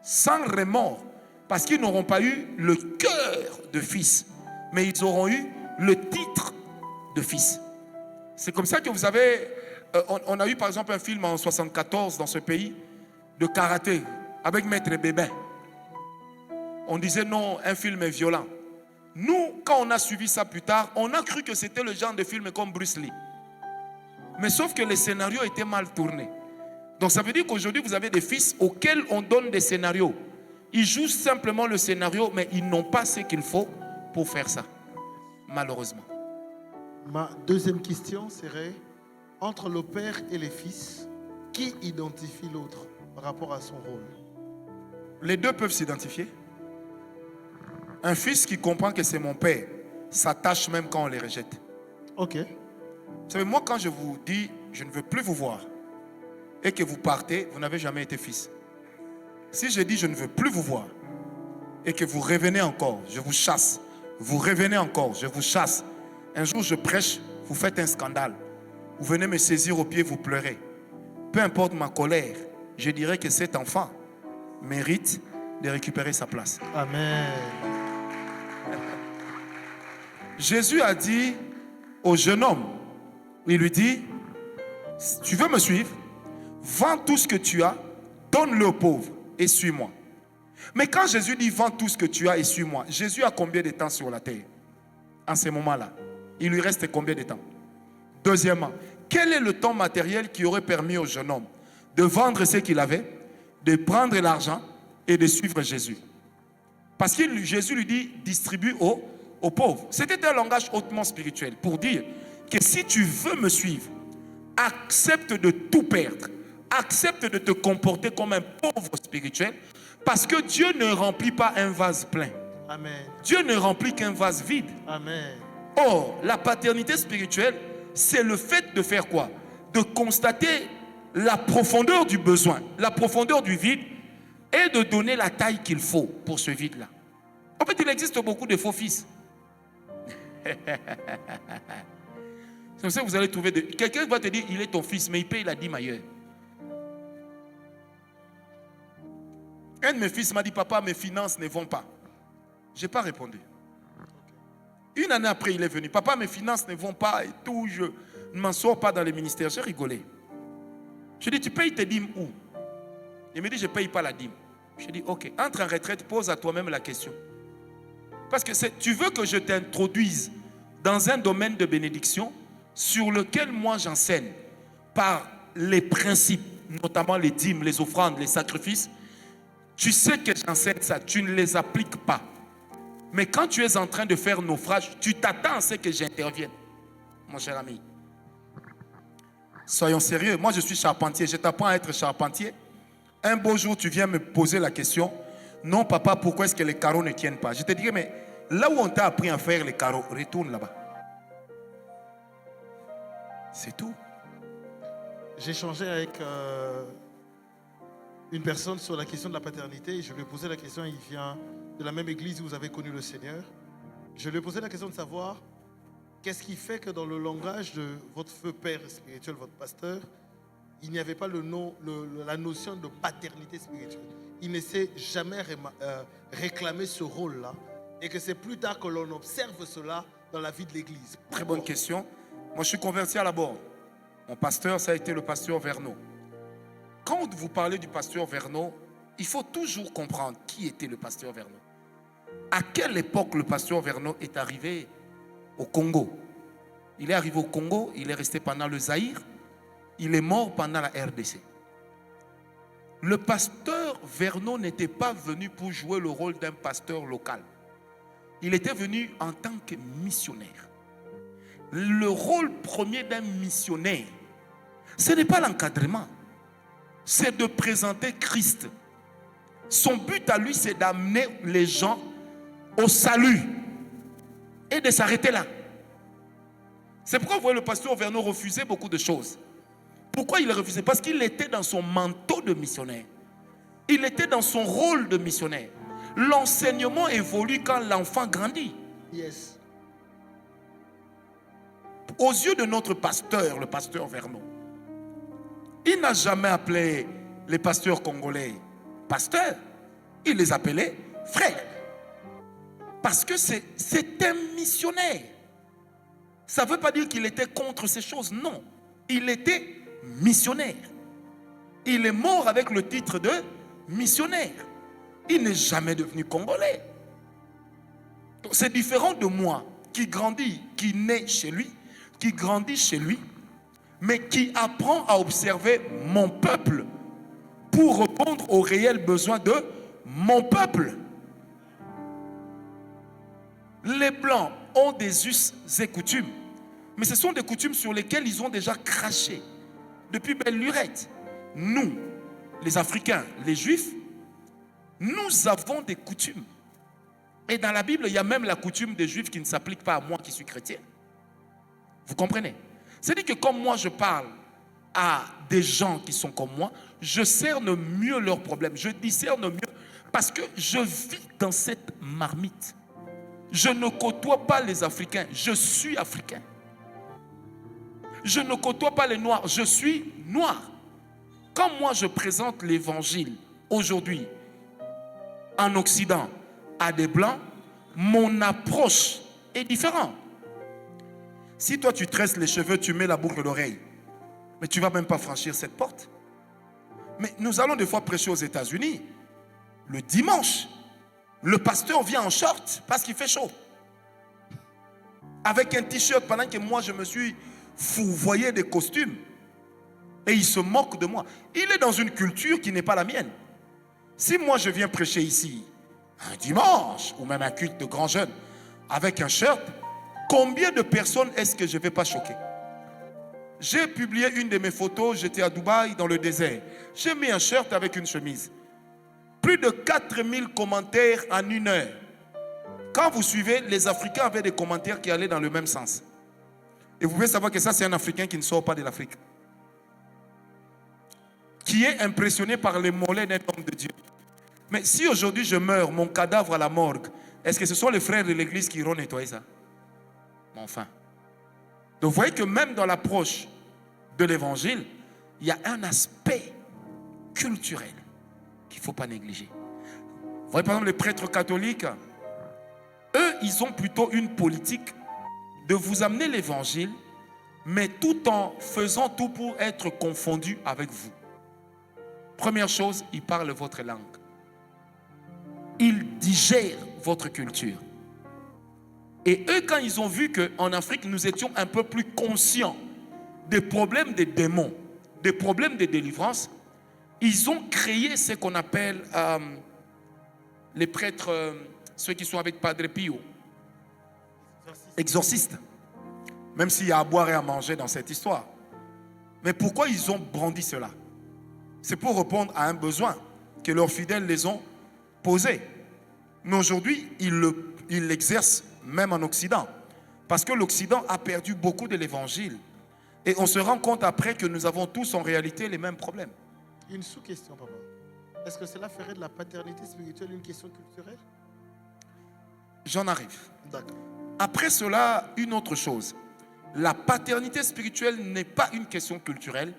Sans remords, parce qu'ils n'auront pas eu le cœur de fils, mais ils auront eu le titre de fils. C'est comme ça que vous avez... on a eu par exemple un film en 1974 dans ce pays de karaté avec Maître Bébin. On disait non, un film est violent. Nous, quand on a suivi ça plus tard, on a cru que c'était le genre de film comme Bruce Lee. Mais sauf que les scénarios étaient mal tournés. Donc ça veut dire qu'aujourd'hui, vous avez des fils auxquels on donne des scénarios. Ils jouent simplement le scénario, mais ils n'ont pas ce qu'il faut pour faire ça. Malheureusement. Ma deuxième question serait, entre le père et les fils, qui identifie l'autre par rapport à son rôle? Les deux peuvent s'identifier. Un fils qui comprend que c'est mon père s'attache même quand on les rejette. Ok. Vous savez, moi quand je vous dis, je ne veux plus vous voir, et que vous partez, vous n'avez jamais été fils. Si je dis, je ne veux plus vous voir, et que vous revenez encore, je vous chasse. Vous revenez encore, je vous chasse. Un jour, je prêche, vous faites un scandale. Vous venez me saisir aux pieds, vous pleurez. Peu importe ma colère, je dirais que cet enfant mérite de récupérer sa place. Amen. Jésus a dit au jeune homme, il lui dit, si tu veux me suivre, vends tout ce que tu as, donne-le aux pauvres et suis-moi. Mais quand Jésus dit, vends tout ce que tu as et suis-moi, Jésus a combien de temps sur la terre? En ce moment-là, il lui reste combien de temps? Deuxièmement, quel est le temps matériel qui aurait permis au jeune homme de vendre ce qu'il avait, de prendre l'argent et de suivre Jésus? Parce que Jésus lui dit, distribue aux pauvres. C'était un langage hautement spirituel pour dire que si tu veux me suivre, accepte de tout perdre, accepte de te comporter comme un pauvre spirituel, parce que Dieu ne remplit pas un vase plein. Amen. Dieu ne remplit qu'un vase vide. Amen. Or, la paternité spirituelle, c'est le fait de faire quoi? De constater la profondeur du besoin, la profondeur du vide, et de donner la taille qu'il faut pour ce vide-là. En fait, il existe beaucoup de faux fils. C'est comme ça que vous allez trouver... Quelqu'un va te dire, il est ton fils, mais il paye la dîme ailleurs. Un de mes fils m'a dit, papa, mes finances ne vont pas. Je n'ai pas répondu. Une année après, il est venu. Papa, mes finances ne vont pas et tout. Je ne m'en sors pas dans les ministères. J'ai rigolé. Je lui ai dit, tu payes tes dîmes où? Il me dit, je ne paye pas la dîme. Je lui ai dit, ok, entre en retraite, pose à toi-même la question. Parce que tu veux que je t'introduise dans un domaine de bénédiction sur lequel moi j'enseigne par les principes, notamment les dîmes, les offrandes, les sacrifices. Tu sais que j'enseigne ça, tu ne les appliques pas. Mais quand tu es en train de faire naufrage, tu t'attends à ce que j'intervienne, mon cher ami. Soyons sérieux, moi je suis charpentier, je t'apprends à être charpentier. Un beau jour, tu viens me poser la question, non papa, pourquoi est-ce que les carreaux ne tiennent pas? Je te dirais, mais là où on t'a appris à faire les carreaux, retourne là-bas. C'est tout. J'ai échangé avec une personne sur la question de la paternité. Je lui ai posé la question, il vient de la même église où vous avez connu le Seigneur. Je lui ai posé la question de savoir qu'est-ce qui fait que dans le langage de votre feu père spirituel, votre pasteur, il n'y avait pas la notion de paternité spirituelle. Il ne s'est jamais réclamé ce rôle-là. Et que c'est plus tard que l'on observe cela dans la vie de l'église. Très bonne question. Moi, je suis converti à la bord. Mon pasteur, ça a été le pasteur Verneau. Quand vous parlez du pasteur Verneau, il faut toujours comprendre qui était le pasteur Verneau. À quelle époque le pasteur Verneau est arrivé au Congo? Il est arrivé au Congo, il est resté pendant le Zaïre, il est mort pendant la RDC. Le pasteur Verneau n'était pas venu pour jouer le rôle d'un pasteur local. Il était venu en tant que missionnaire. Le rôle premier d'un missionnaire, ce n'est pas l'encadrement, c'est de présenter Christ. Son but à lui, c'est d'amener les gens au salut. et de s'arrêter là. C'est pourquoi vous voyez le pasteur Vernon refuser beaucoup de choses. Pourquoi il refusait? Parce qu'il était dans son manteau de missionnaire. Il était dans son rôle de missionnaire. L'enseignement évolue quand l'enfant grandit. Yes. Aux yeux de notre pasteur, le pasteur Vernon, il n'a jamais appelé les pasteurs congolais pasteurs. Il les appelait frères. Parce que c'est un missionnaire. Ça ne veut pas dire qu'il était contre ces choses. Non. Il était missionnaire. Il est mort avec le titre de missionnaire. Il n'est jamais devenu congolais. C'est différent de moi qui grandit, qui naît chez lui, qui grandit chez lui, mais qui apprend à observer mon peuple pour répondre aux réels besoins de mon peuple. Les Blancs ont des us et coutumes, mais ce sont des coutumes sur lesquelles ils ont déjà craché depuis belle lurette. Nous, les Africains, les Juifs, nous avons des coutumes. Et dans la Bible, il y a même la coutume des Juifs qui ne s'applique pas à moi qui suis chrétien. Vous comprenez? C'est-à-dire que comme moi je parle à des gens qui sont comme moi, je cerne mieux leurs problèmes, je discerne mieux, parce que je vis dans cette marmite. Je ne côtoie pas les Africains, je suis africain. Je ne côtoie pas les Noirs, je suis noir. Quand moi je présente l'évangile aujourd'hui en Occident à des Blancs, mon approche est différente. Si toi tu tresses les cheveux, tu mets la boucle d'oreille, mais tu ne vas même pas franchir cette porte. Mais nous allons des fois prêcher aux États-Unis. Le dimanche, le pasteur vient en short parce qu'il fait chaud. Avec un t-shirt pendant que moi je me suis fourvoyé des costumes. Et il se moque de moi. Il est dans une culture qui n'est pas la mienne. Si moi je viens prêcher ici, un dimanche, ou même un culte de grands jeunes, avec un shirt, combien de personnes est-ce que je ne vais pas choquer? J'ai publié une de mes photos, j'étais à Dubaï dans le désert. J'ai mis un shirt avec une chemise. Plus de 4000 commentaires en une heure. Quand vous suivez, les Africains avaient des commentaires qui allaient dans le même sens. Et vous pouvez savoir que ça, c'est un Africain qui ne sort pas de l'Afrique. Qui est impressionné par les mollets d'un homme de Dieu. Mais si aujourd'hui je meurs, mon cadavre à la morgue, est-ce que ce sont les frères de l'église qui iront nettoyer ça? Enfin. Donc vous voyez que même dans l'approche de l'évangile, il y a un aspect culturel qu'il ne faut pas négliger. Vous voyez par exemple les prêtres catholiques, eux, ils ont plutôt une politique de vous amener l'évangile, mais tout en faisant tout pour être confondus avec vous. Première chose, ils parlent votre langue. Ils digèrent votre culture. Et eux, quand ils ont vu qu'en Afrique, nous étions un peu plus conscients des problèmes des démons, des problèmes de délivrance, ils ont créé ce qu'on appelle les prêtres, ceux qui sont avec Padre Pio, exorcistes. Même s'il y a à boire et à manger dans cette histoire. Mais pourquoi ils ont brandi cela? C'est pour répondre à un besoin que leurs fidèles les ont posé. Mais aujourd'hui, ils l'exercent même en Occident. Parce que l'Occident a perdu beaucoup de l'évangile. Et on se rend compte après que nous avons tous en réalité les mêmes problèmes. Une sous-question, papa. Est-ce que cela ferait de la paternité spirituelle une question culturelle? J'en arrive. D'accord. Après cela, une autre chose. La paternité spirituelle n'est pas une question culturelle,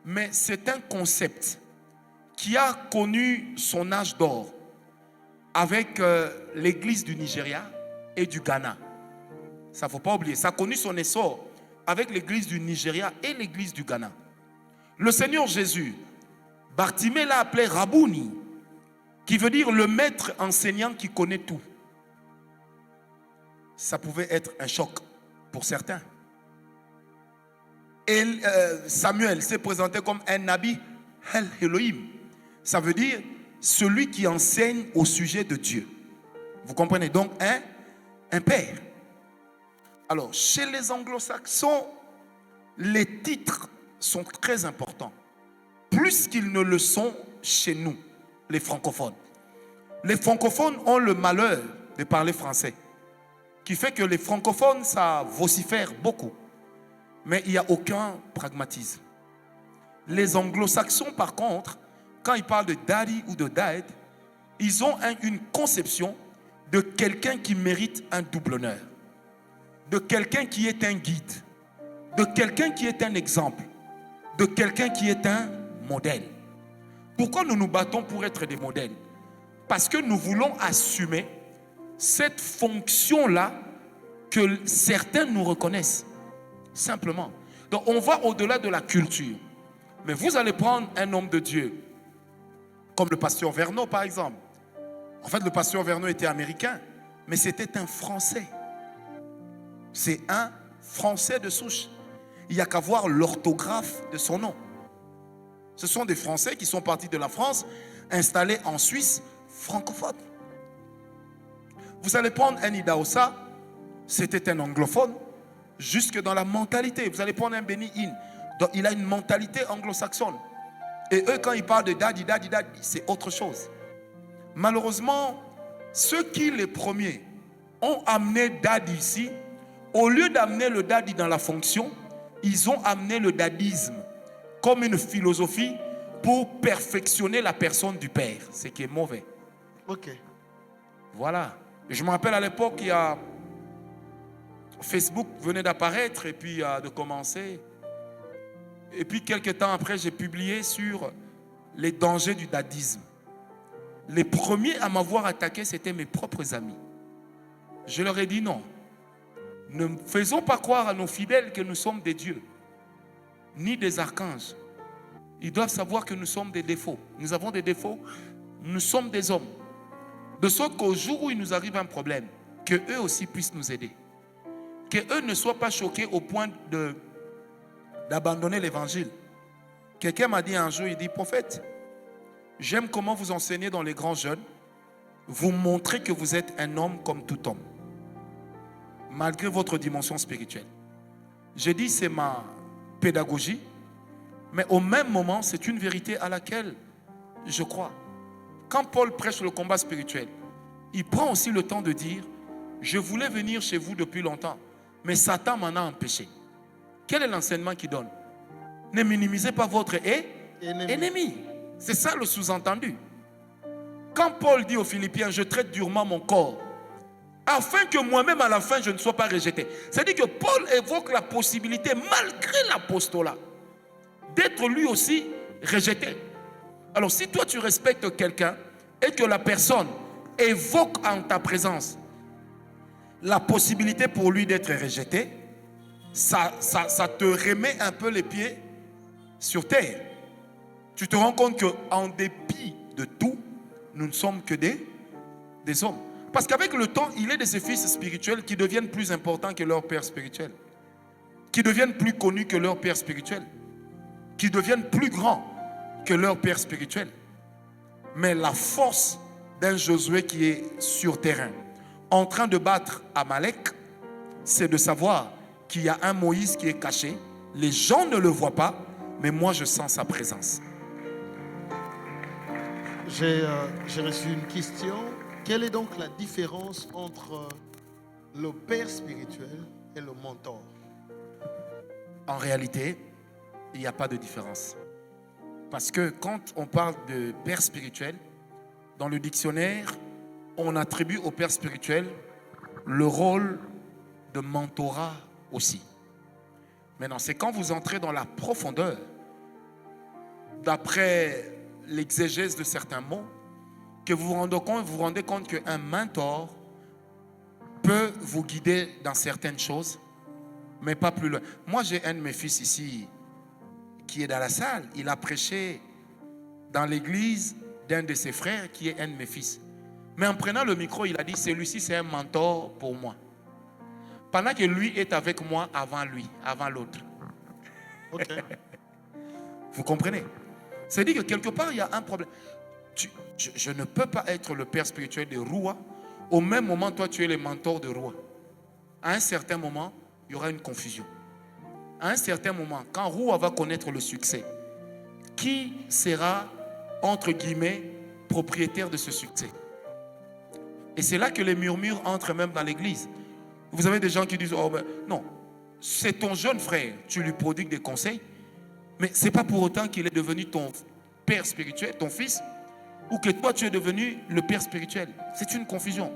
mais c'est un concept qui a connu son âge d'or avec l'église du Nigeria et du Ghana. Ça ne faut pas oublier. Ça a connu son essor avec l'église du Nigeria et l'église du Ghana. Le Seigneur Jésus, Bartimée l'a appelé Rabouni, qui veut dire le maître enseignant qui connaît tout. Ça pouvait être un choc pour certains. Et Samuel s'est présenté comme un Nabi El Elohim. Ça veut dire celui qui enseigne au sujet de Dieu. Vous comprenez? Donc un père. Alors, chez les anglo-saxons, les titres sont très importants. Plus qu'ils ne le sont chez nous, les francophones. Les francophones ont le malheur de parler français. qui fait que les francophones, ça vocifère beaucoup. Mais il n'y a aucun pragmatisme. Les anglo-saxons, par contre, quand ils parlent de daddy ou de dad, ils ont une conception de quelqu'un qui mérite un double honneur, de quelqu'un qui est un guide, de quelqu'un qui est un exemple, de quelqu'un qui est un modèle. Pourquoi nous nous battons pour être des modèles? Parce que nous voulons assumer cette fonction-là que certains nous reconnaissent. Simplement. Donc on va au-delà de la culture. Mais vous allez prendre un homme de Dieu, comme le pasteur Verneau par exemple. En fait, le pasteur Verneau était américain, mais c'était un Français. C'est un Français de souche. Il n'y a qu'à voir l'orthographe de son nom. Ce sont des Français qui sont partis de la France, installés en Suisse, francophone. Vous allez prendre un Idaosa, c'était un anglophone, jusque dans la mentalité. Vous allez prendre un Benny Hinn, donc il a une mentalité anglo-saxonne. Et eux, quand ils parlent de daddy, daddy, daddy, c'est autre chose. Malheureusement, ceux qui, les premiers, ont amené daddy ici, au lieu d'amener le daddy dans la fonction, ils ont amené le daddisme comme une philosophie pour perfectionner la personne du père, ce qui est mauvais. Ok. Voilà. Et je me rappelle à l'époque, il y a Facebook venait d'apparaître et puis de commencer. Et puis quelques temps après, j'ai publié sur les dangers du daddisme. Les premiers à m'avoir attaqué, c'était mes propres amis. Je leur ai dit non. Ne faisons pas croire à nos fidèles que nous sommes des dieux, ni des archanges. Ils doivent savoir que nous sommes des défauts. Nous avons des défauts. Nous sommes des hommes. De sorte qu'au jour où il nous arrive un problème, que eux aussi puissent nous aider. Que eux ne soient pas choqués au point d'abandonner l'évangile. Quelqu'un m'a dit un jour, il dit, prophète, j'aime comment vous enseignez dans les grands jeunes. Vous montrez que vous êtes un homme comme tout homme, malgré votre dimension spirituelle. J'ai dit, c'est ma pédagogie, mais au même moment, c'est une vérité à laquelle je crois. Quand Paul prêche le combat spirituel, il prend aussi le temps de dire, je voulais venir chez vous depuis longtemps, mais Satan m'en a empêché. Quel est l'enseignement qu'il donne? Ne minimisez pas votre ennemi. C'est ça le sous-entendu. Quand Paul dit aux Philippiens, je traite durement mon corps, afin que moi-même à la fin je ne sois pas rejeté. C'est-à-dire que Paul évoque la possibilité, malgré l'apostolat, d'être lui aussi rejeté. Alors si toi tu respectes quelqu'un et que la personne évoque en ta présence la possibilité pour lui d'être rejeté, ça te remet un peu les pieds sur terre. Tu te rends compte qu'en dépit de tout, nous ne sommes que des hommes. Parce qu'avec le temps, il est de ces fils spirituels qui deviennent plus importants que leur père spirituel, qui deviennent plus connus que leur père spirituel, qui deviennent plus grands que leur père spirituel. Mais la force d'un Josué qui est sur terrain, en train de battre Amalek, c'est de savoir qu'il y a un Moïse qui est caché. Les gens ne le voient pas, mais moi je sens sa présence. J'ai reçu une question. Quelle est donc la différence entre le père spirituel et le mentor? En réalité, il n'y a pas de différence. Parce que quand on parle de père spirituel, dans le dictionnaire, on attribue au père spirituel le rôle de mentorat aussi. Maintenant, c'est quand vous entrez dans la profondeur, d'après l'exégèse de certains mots, que vous vous rendez compte qu'un mentor peut vous guider dans certaines choses, mais pas plus loin. Moi, j'ai un de mes fils ici qui est dans la salle. Il a prêché dans l'église d'un de ses frères qui est un de mes fils. Mais en prenant le micro, il a dit, celui-ci c'est un mentor pour moi. Pendant que lui est avec moi avant lui, avant l'autre. Ok. Vous comprenez? C'est-à-dire que quelque part, il y a un problème. Je ne peux pas être le père spirituel de Roua. Au même moment, toi, tu es le mentor de Roua. À un certain moment, il y aura une confusion. À un certain moment, quand Roua va connaître le succès, qui sera, entre guillemets, propriétaire de ce succès? Et c'est là que les murmures entrent même dans l'église. Vous avez des gens qui disent, oh ben, non, c'est ton jeune frère, tu lui prodigues des conseils, mais ce n'est pas pour autant qu'il est devenu ton père spirituel, ton fils, ou que toi tu es devenu le père spirituel. C'est une confusion.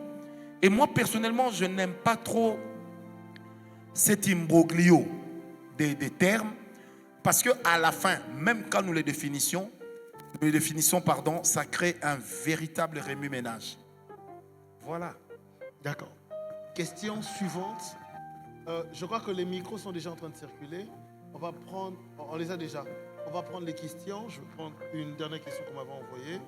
Et moi personnellement, je n'aime pas trop cet imbroglio des termes, parce qu'à la fin, même quand nous les définissons, ça crée un véritable remue-ménage. Voilà. D'accord. Question suivante. Je crois que les micros sont déjà en train de circuler. On les a déjà. On va prendre les questions. Je vais prendre une dernière question qu'on m'avait envoyée.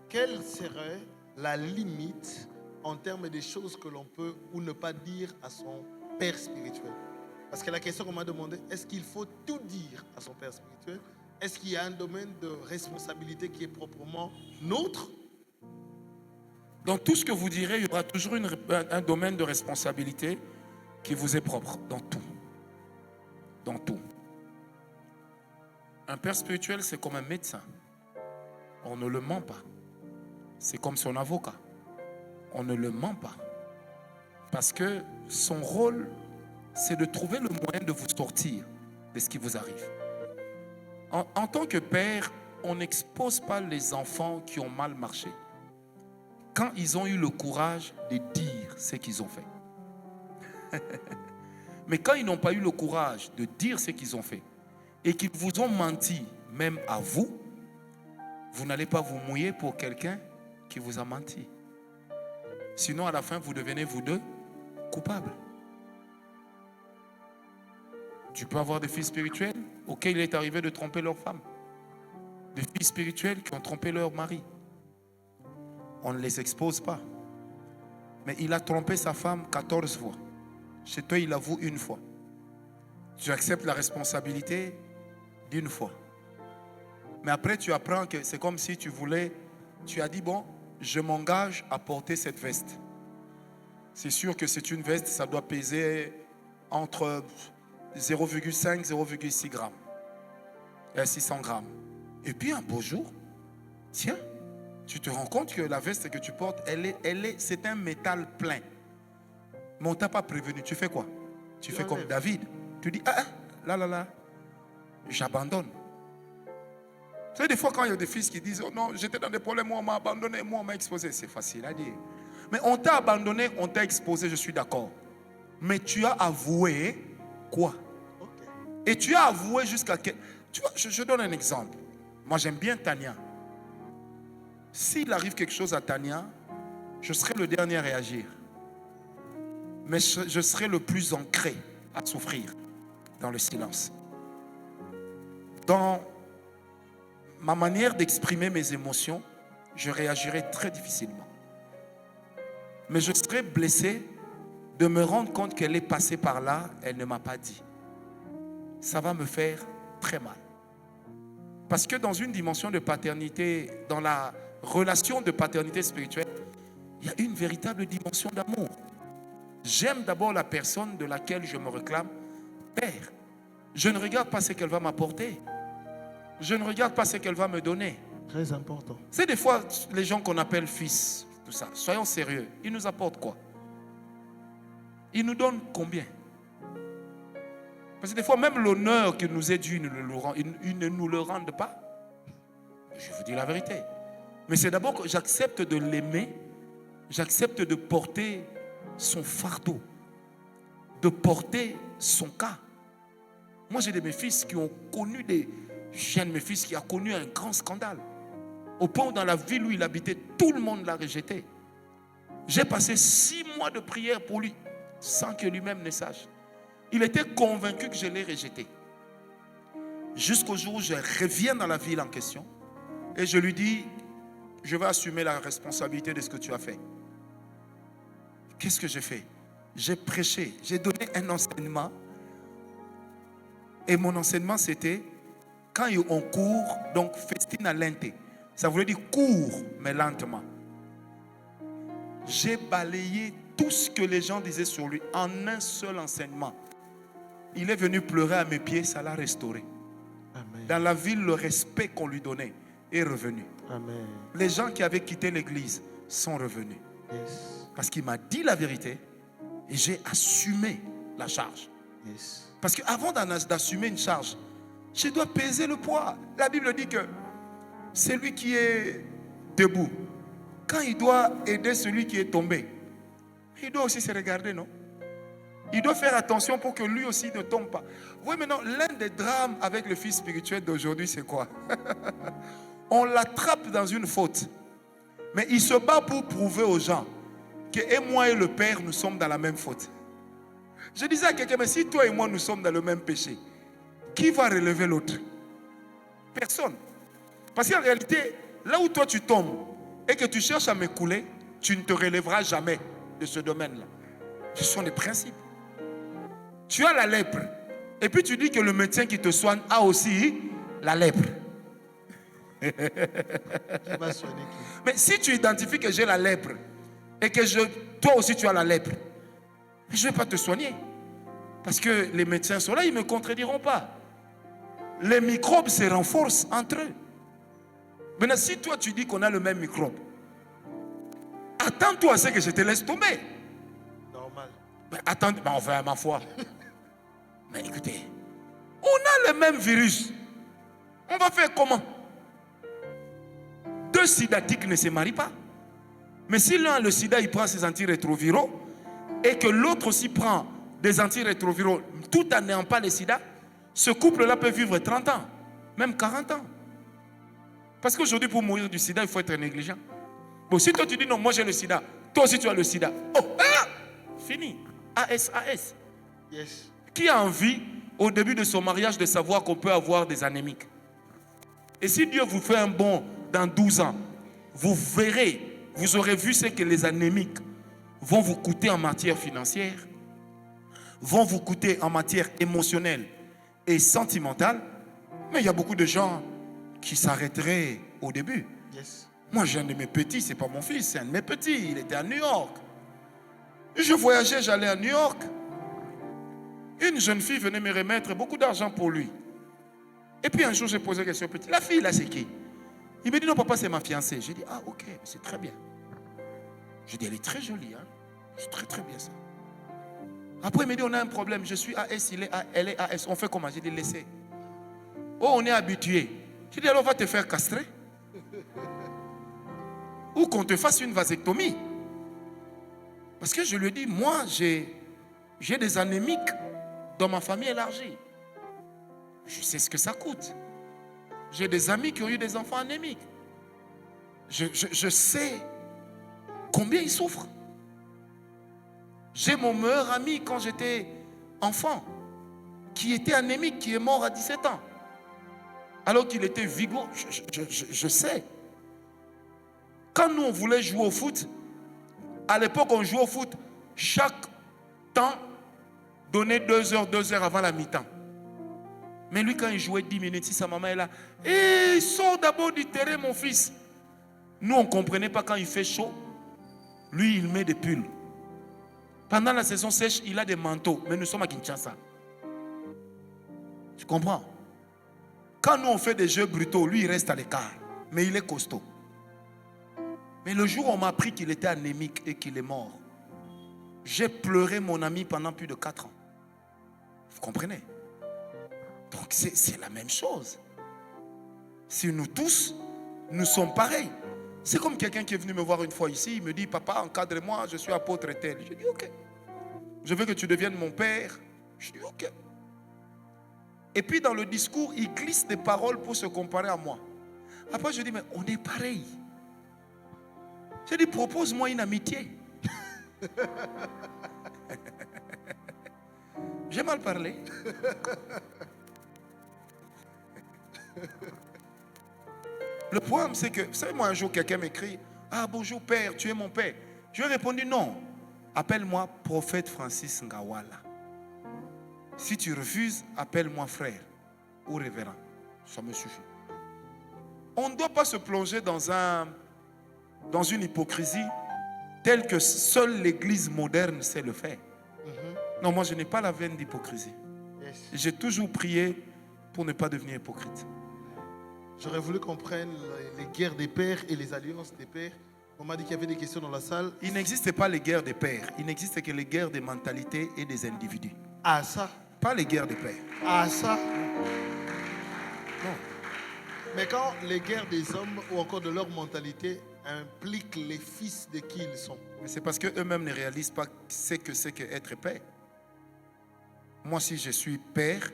Quelle serait la limite en termes des choses que l'on peut ou ne pas dire à son père spirituel? Parce que la question qu'on m'a demandé, est-ce qu'il faut tout dire à son père spirituel? Est-ce qu'il y a un domaine de responsabilité qui est proprement nôtre? Dans tout ce que vous direz, il y aura toujours un domaine de responsabilité qui vous est propre. Dans tout. Dans tout. Un père spirituel, c'est comme un médecin. On ne le ment pas. C'est comme son avocat. On ne le ment pas. Parce que son rôle, c'est de trouver le moyen de vous sortir de ce qui vous arrive. En tant que père, on n'expose pas les enfants qui ont mal marché quand ils ont eu le courage de dire ce qu'ils ont fait. Mais quand ils n'ont pas eu le courage de dire ce qu'ils ont fait et qu'ils vous ont menti, même à vous, vous n'allez pas vous mouiller pour quelqu'un qui vous a menti. Sinon, à la fin, vous devenez, vous deux, coupables. Tu peux avoir des filles spirituelles auxquelles il est arrivé de tromper leur femme. Des filles spirituelles qui ont trompé leur mari. On ne les expose pas. Mais il a trompé sa femme 14 fois. Chez toi, il avoue une fois. Tu acceptes la responsabilité d'une fois. Mais après, tu apprends que c'est comme si tu as dit, bon, je m'engage à porter cette veste. C'est sûr que c'est une veste, ça doit peser entre 0,5 et 0,6 grammes. Et 600 grammes. Et puis un beau jour, tiens, tu te rends compte que la veste que tu portes, c'est un métal plein. Mais on ne t'a pas prévenu. Tu fais quoi? Tu fais comme David. Tu dis, là, j'abandonne. Vous savez, des fois, quand il y a des fils qui disent, oh non, j'étais dans des problèmes, moi, on m'a abandonné, moi, on m'a exposé. C'est facile à dire. Mais on t'a abandonné, on t'a exposé, je suis d'accord. Mais tu as avoué quoi? Et tu as avoué jusqu'à quel... Tu vois, je donne un exemple. Moi, j'aime bien Tania. S'il arrive quelque chose à Tania, je serai le dernier à réagir. Mais je serai le plus ancré à souffrir dans le silence. Dans ma manière d'exprimer mes émotions, je réagirai très difficilement. Mais je serai blessé de me rendre compte qu'elle est passée par là, elle ne m'a pas dit. Ça va me faire très mal. Parce que dans une dimension de paternité, dans la relation de paternité spirituelle, il y a une véritable dimension d'amour. J'aime d'abord la personne de laquelle je me réclame père. Je ne regarde pas ce qu'elle va m'apporter. Je ne regarde pas ce qu'elle va me donner. Très important. C'est des fois les gens qu'on appelle fils, tout ça. Soyons sérieux. Ils nous apportent quoi? Ils nous donnent combien? Parce que des fois, même l'honneur qui nous est dû, ils ne nous le rendent pas. Je vous dis la vérité. Mais c'est d'abord que j'accepte de l'aimer, j'accepte de porter son fardeau, de porter son cas. Moi, j'ai de mes fils qui ont connu j'ai un de mes fils qui a connu un grand scandale. Au point où dans la ville où il habitait, tout le monde l'a rejeté. J'ai passé 6 mois de prière pour lui, sans que lui-même ne sache. Il était convaincu que je l'ai rejeté. Jusqu'au jour où je reviens dans la ville en question et je lui dis, je vais assumer la responsabilité de ce que tu as fait. Qu'est-ce que j'ai fait? J'ai prêché, j'ai donné un enseignement. Et mon enseignement, c'était, quand on court, donc festina lente. Ça voulait dire cours, mais lentement. J'ai balayé tout ce que les gens disaient sur lui en un seul enseignement. Il est venu pleurer à mes pieds, ça l'a restauré. Amen. Dans la ville, le respect qu'on lui donnait est revenu. Amen. Les gens qui avaient quitté l'église sont revenus. Yes. Parce qu'il m'a dit la vérité Et j'ai assumé la charge. Yes. Parce qu'avant d'assumer une charge, je dois peser le poids. La Bible dit que celui qui est debout, quand il doit aider celui qui est tombé, il doit aussi se regarder, non? Il doit faire attention pour que lui aussi ne tombe pas. Oui, maintenant, l'un des drames avec le fils spirituel d'aujourd'hui, c'est quoi? On l'attrape dans une faute. Mais il se bat pour prouver aux gens que moi et le Père, nous sommes dans la même faute. Je disais à quelqu'un, mais si toi et moi, nous sommes dans le même péché, qui va relever l'autre? Personne. Parce qu'en réalité, là où toi tu tombes et que tu cherches à m'écouler, tu ne te relèveras jamais de ce domaine-là. Ce sont des principes. Tu as la lèpre. Et puis tu dis que le médecin qui te soigne a aussi la lèpre. Mais si tu identifies que j'ai la lèpre et que toi aussi tu as la lèpre, je ne vais pas te soigner. Parce que les médecins sont là, ils ne me contrediront pas. Les microbes se renforcent entre eux. Maintenant, si toi tu dis qu'on a le même microbe, attends-toi à ce que je te laisse tomber. Normal. Mais attends, enfin, ma foi. Mais écoutez, on a le même virus. On va faire comment? Deux sidatiques ne se marient pas. Mais si l'un a le sida, il prend ses antirétroviraux et que l'autre aussi prend des antirétroviraux tout en n'ayant pas le sida, ce couple-là peut vivre 30 ans, même 40 ans. Parce qu'aujourd'hui, pour mourir du sida, il faut être négligent. Bon, si toi tu dis non, moi j'ai le sida, toi aussi tu as le sida. Oh, ah, fini. AS. Yes. Qui a envie, au début de son mariage, de savoir qu'on peut avoir des anémiques? Et si Dieu vous fait un bond dans 12 ans, vous verrez, vous aurez vu ce que les anémiques vont vous coûter en matière financière, vont vous coûter en matière émotionnelle et sentimentale. Mais il y a beaucoup de gens qui s'arrêteraient au début. Yes. Moi, j'ai un de mes petits, c'est pas mon fils, c'est un de mes petits. Il était à New York. Je voyageais, j'allais à New York. Une jeune fille venait me remettre beaucoup d'argent pour lui. Et puis un jour, j'ai posé la question au petit. La fille, là, c'est qui? Il me dit, non, papa, c'est ma fiancée. J'ai dit, ah, ok, c'est très bien. Je dis, elle est très jolie, hein. C'est très, très bien ça. Après, il me dit, on a un problème. Je suis AS, elle est AS. On fait comment? J'ai dit, laissez. Oh, on est habitué. J'ai dit, alors on va te faire castrer. Ou qu'on te fasse une vasectomie. Parce que je lui ai dit, moi, j'ai des anémiques dans ma famille élargie. Je sais ce que ça coûte. J'ai des amis qui ont eu des enfants anémiques. Je sais combien ils souffrent. J'ai mon meilleur ami quand j'étais enfant, qui était anémique, qui est mort à 17 ans. Alors qu'il était vigoureux. Je sais. Quand nous, on voulait jouer au foot, à l'époque, on jouait au foot, chaque temps donnait 2 heures avant la mi-temps. Mais lui, quand il jouait 10 minutes, si sa maman est là, il sort d'abord du terrain, mon fils. Nous, on ne comprenait pas quand il fait chaud. Lui, il met des pulls. Pendant la saison sèche, il a des manteaux. Mais nous sommes à Kinshasa. Tu comprends? Quand nous, on fait des jeux brutaux, lui, il reste à l'écart. Mais il est costaud. Mais le jour où on m'a appris qu'il était anémique et qu'il est mort, j'ai pleuré mon ami pendant plus de 4 ans. Vous comprenez? Donc c'est la même chose. Si nous tous, nous sommes pareils. C'est comme quelqu'un qui est venu me voir une fois ici, il me dit, papa, encadre-moi, je suis apôtre tel. Je dis, ok. Je veux que tu deviennes mon père. Je dis, ok. Et puis dans le discours, il glisse des paroles pour se comparer à moi. Après, je dis, mais on est pareil. Je dis, propose-moi une amitié. J'ai mal parlé. Le problème, c'est que, vous savez, moi, un jour, quelqu'un m'écrit, ah, bonjour père, tu es mon père. Je lui ai répondu, non. Appelle-moi prophète Francis Ngawala. Si tu refuses, appelle-moi frère ou révérend. Ça me suffit. On ne doit pas se plonger dans une hypocrisie telle que seule l'église moderne sait le faire. Non, moi, je n'ai pas la veine d'hypocrisie. Yes. J'ai toujours prié pour ne pas devenir hypocrite. J'aurais voulu qu'on prenne les guerres des pères et les alliances des pères On m'a dit qu'il y avait des questions dans la salle. Il n'existe pas les guerres des pères. Il n'existe que les guerres des mentalités et des individus. Ah ça. Pas les guerres des pères. Ah ça. Non. Mais quand les guerres des hommes ou encore de leur mentalité impliquent les fils de qui ils sont. Mais c'est parce qu'eux-mêmes ne réalisent pas ce que c'est qu'être père. Moi, si je suis père,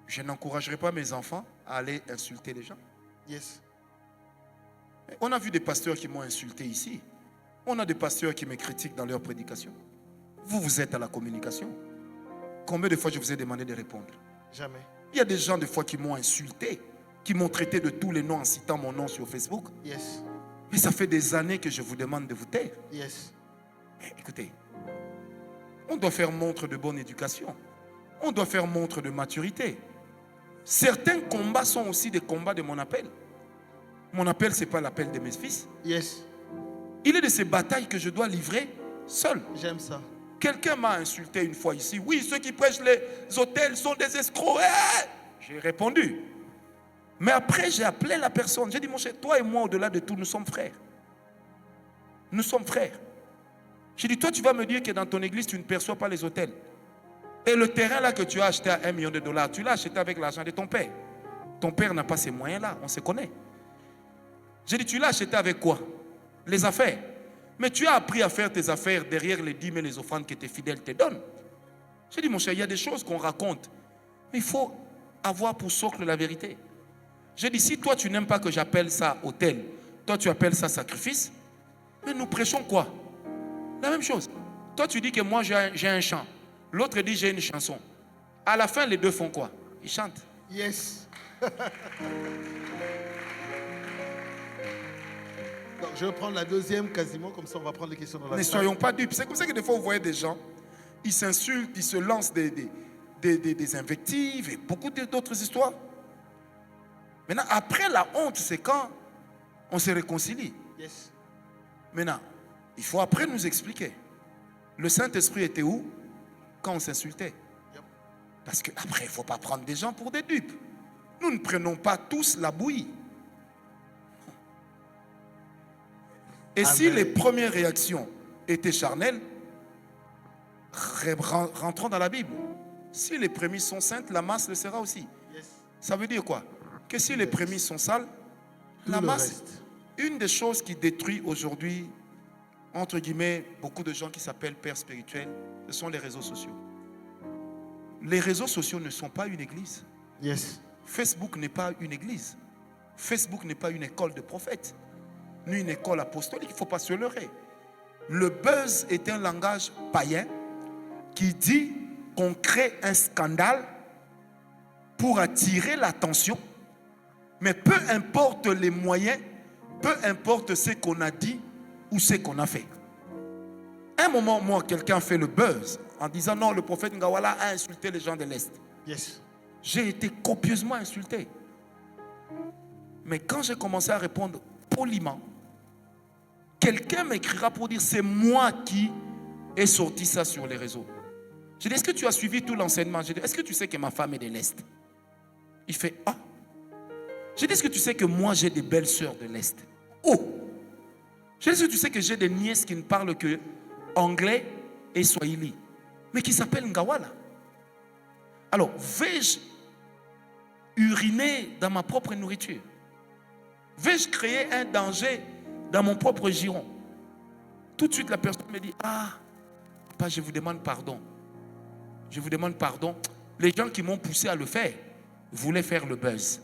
je n'encouragerai pas mes enfants à aller insulter les gens. Yes. On a vu des pasteurs qui m'ont insulté ici. On a des pasteurs qui me critiquent dans leurs prédications. Vous êtes à la communication. Combien de fois je vous ai demandé de répondre? Jamais. Il y a des gens des fois qui m'ont insulté, qui m'ont traité de tous les noms en citant mon nom sur Facebook. Yes. Mais ça fait des années que je vous demande de vous taire. Yes. Mais écoutez, on doit faire montre de bonne éducation. On doit faire montre de maturité. Certains combats sont aussi des combats de mon appel. Mon appel, ce n'est pas l'appel de mes fils. Yes. Il est de ces batailles que je dois livrer seul. J'aime ça. Quelqu'un m'a insulté une fois ici. Oui, ceux qui prêchent les hôtels sont des escrocs. J'ai répondu. Mais après, j'ai appelé la personne. J'ai dit, mon cher, toi et moi, au-delà de tout, nous sommes frères. Nous sommes frères. J'ai dit, toi, tu vas me dire que dans ton église, tu ne perçois pas les hôtels. Et le terrain là que tu as acheté à $1 million, tu l'as acheté avec l'argent de ton père. Ton père n'a pas ces moyens-là, on se connaît. J'ai dit, tu l'as acheté avec quoi? Les affaires. Mais tu as appris à faire tes affaires derrière les dîmes et les offrandes que tes fidèles te donnent. J'ai dit, mon cher, il y a des choses qu'on raconte. Mais il faut avoir pour socle la vérité. J'ai dit, si toi tu n'aimes pas que j'appelle ça hôtel, toi tu appelles ça sacrifice, mais nous prêchons quoi? La même chose. Toi tu dis que moi j'ai un chant. L'autre dit j'ai une chanson. À la fin, les deux font quoi? Ils chantent. Yes. Donc, je vais prendre la deuxième quasiment, comme ça on va prendre les questions dans la Ne salle. soyons pas dupes. C'est comme ça que des fois vous voyez des gens, ils s'insultent, ils se lancent des invectives et beaucoup d'autres histoires. Maintenant, après la honte, c'est quand on se réconcilie. Yes. Maintenant, il faut après nous expliquer. Le Saint-Esprit était où quand on s'insultait? Yep. Parce qu'après, il ne faut pas prendre des gens pour des dupes. Nous ne prenons pas tous la bouillie. Et Amen. si les premières réactions étaient charnelles, rentrons dans la Bible. Si les prémices sont saintes, la masse le sera aussi. Yes. Ça veut dire quoi? Que si les prémices sont sales, Tout la le masse. reste. Une des choses qui détruit aujourd'hui, entre guillemets, beaucoup de gens qui s'appellent pères spirituels, ce sont les réseaux sociaux. Les réseaux sociaux ne sont pas une église. Yes. Facebook n'est pas une église. Facebook n'est pas une école de prophètes, ni une école apostolique. Il ne faut pas se leurrer. Le buzz est un langage païen qui dit qu'on crée un scandale pour attirer l'attention, mais peu importe les moyens, peu importe ce qu'on a dit ou ce qu'on a fait. Un moment, moi, quelqu'un fait le buzz en disant non, le prophète Ngawala a insulté les gens de l'Est. Yes. J'ai été copieusement insulté. Mais quand j'ai commencé à répondre poliment, quelqu'un m'écrira pour dire c'est moi qui ai sorti ça sur les réseaux. Je dis, est-ce que tu as suivi tout l'enseignement? Je dis, est-ce que tu sais que ma femme est de l'Est? Il fait, ah. Je dis, est-ce que tu sais que moi j'ai des belles sœurs de l'Est? Oh. Je dis, est-ce que tu sais que j'ai des nièces qui ne parlent que anglais et swahili, mais qui s'appellent Ngawala? Alors, vais-je uriner dans ma propre nourriture? Vais-je créer un danger dans mon propre giron? Tout de suite, la personne me dit, ah, papa, je vous demande pardon. Je vous demande pardon. Les gens qui m'ont poussé à le faire voulaient faire le buzz.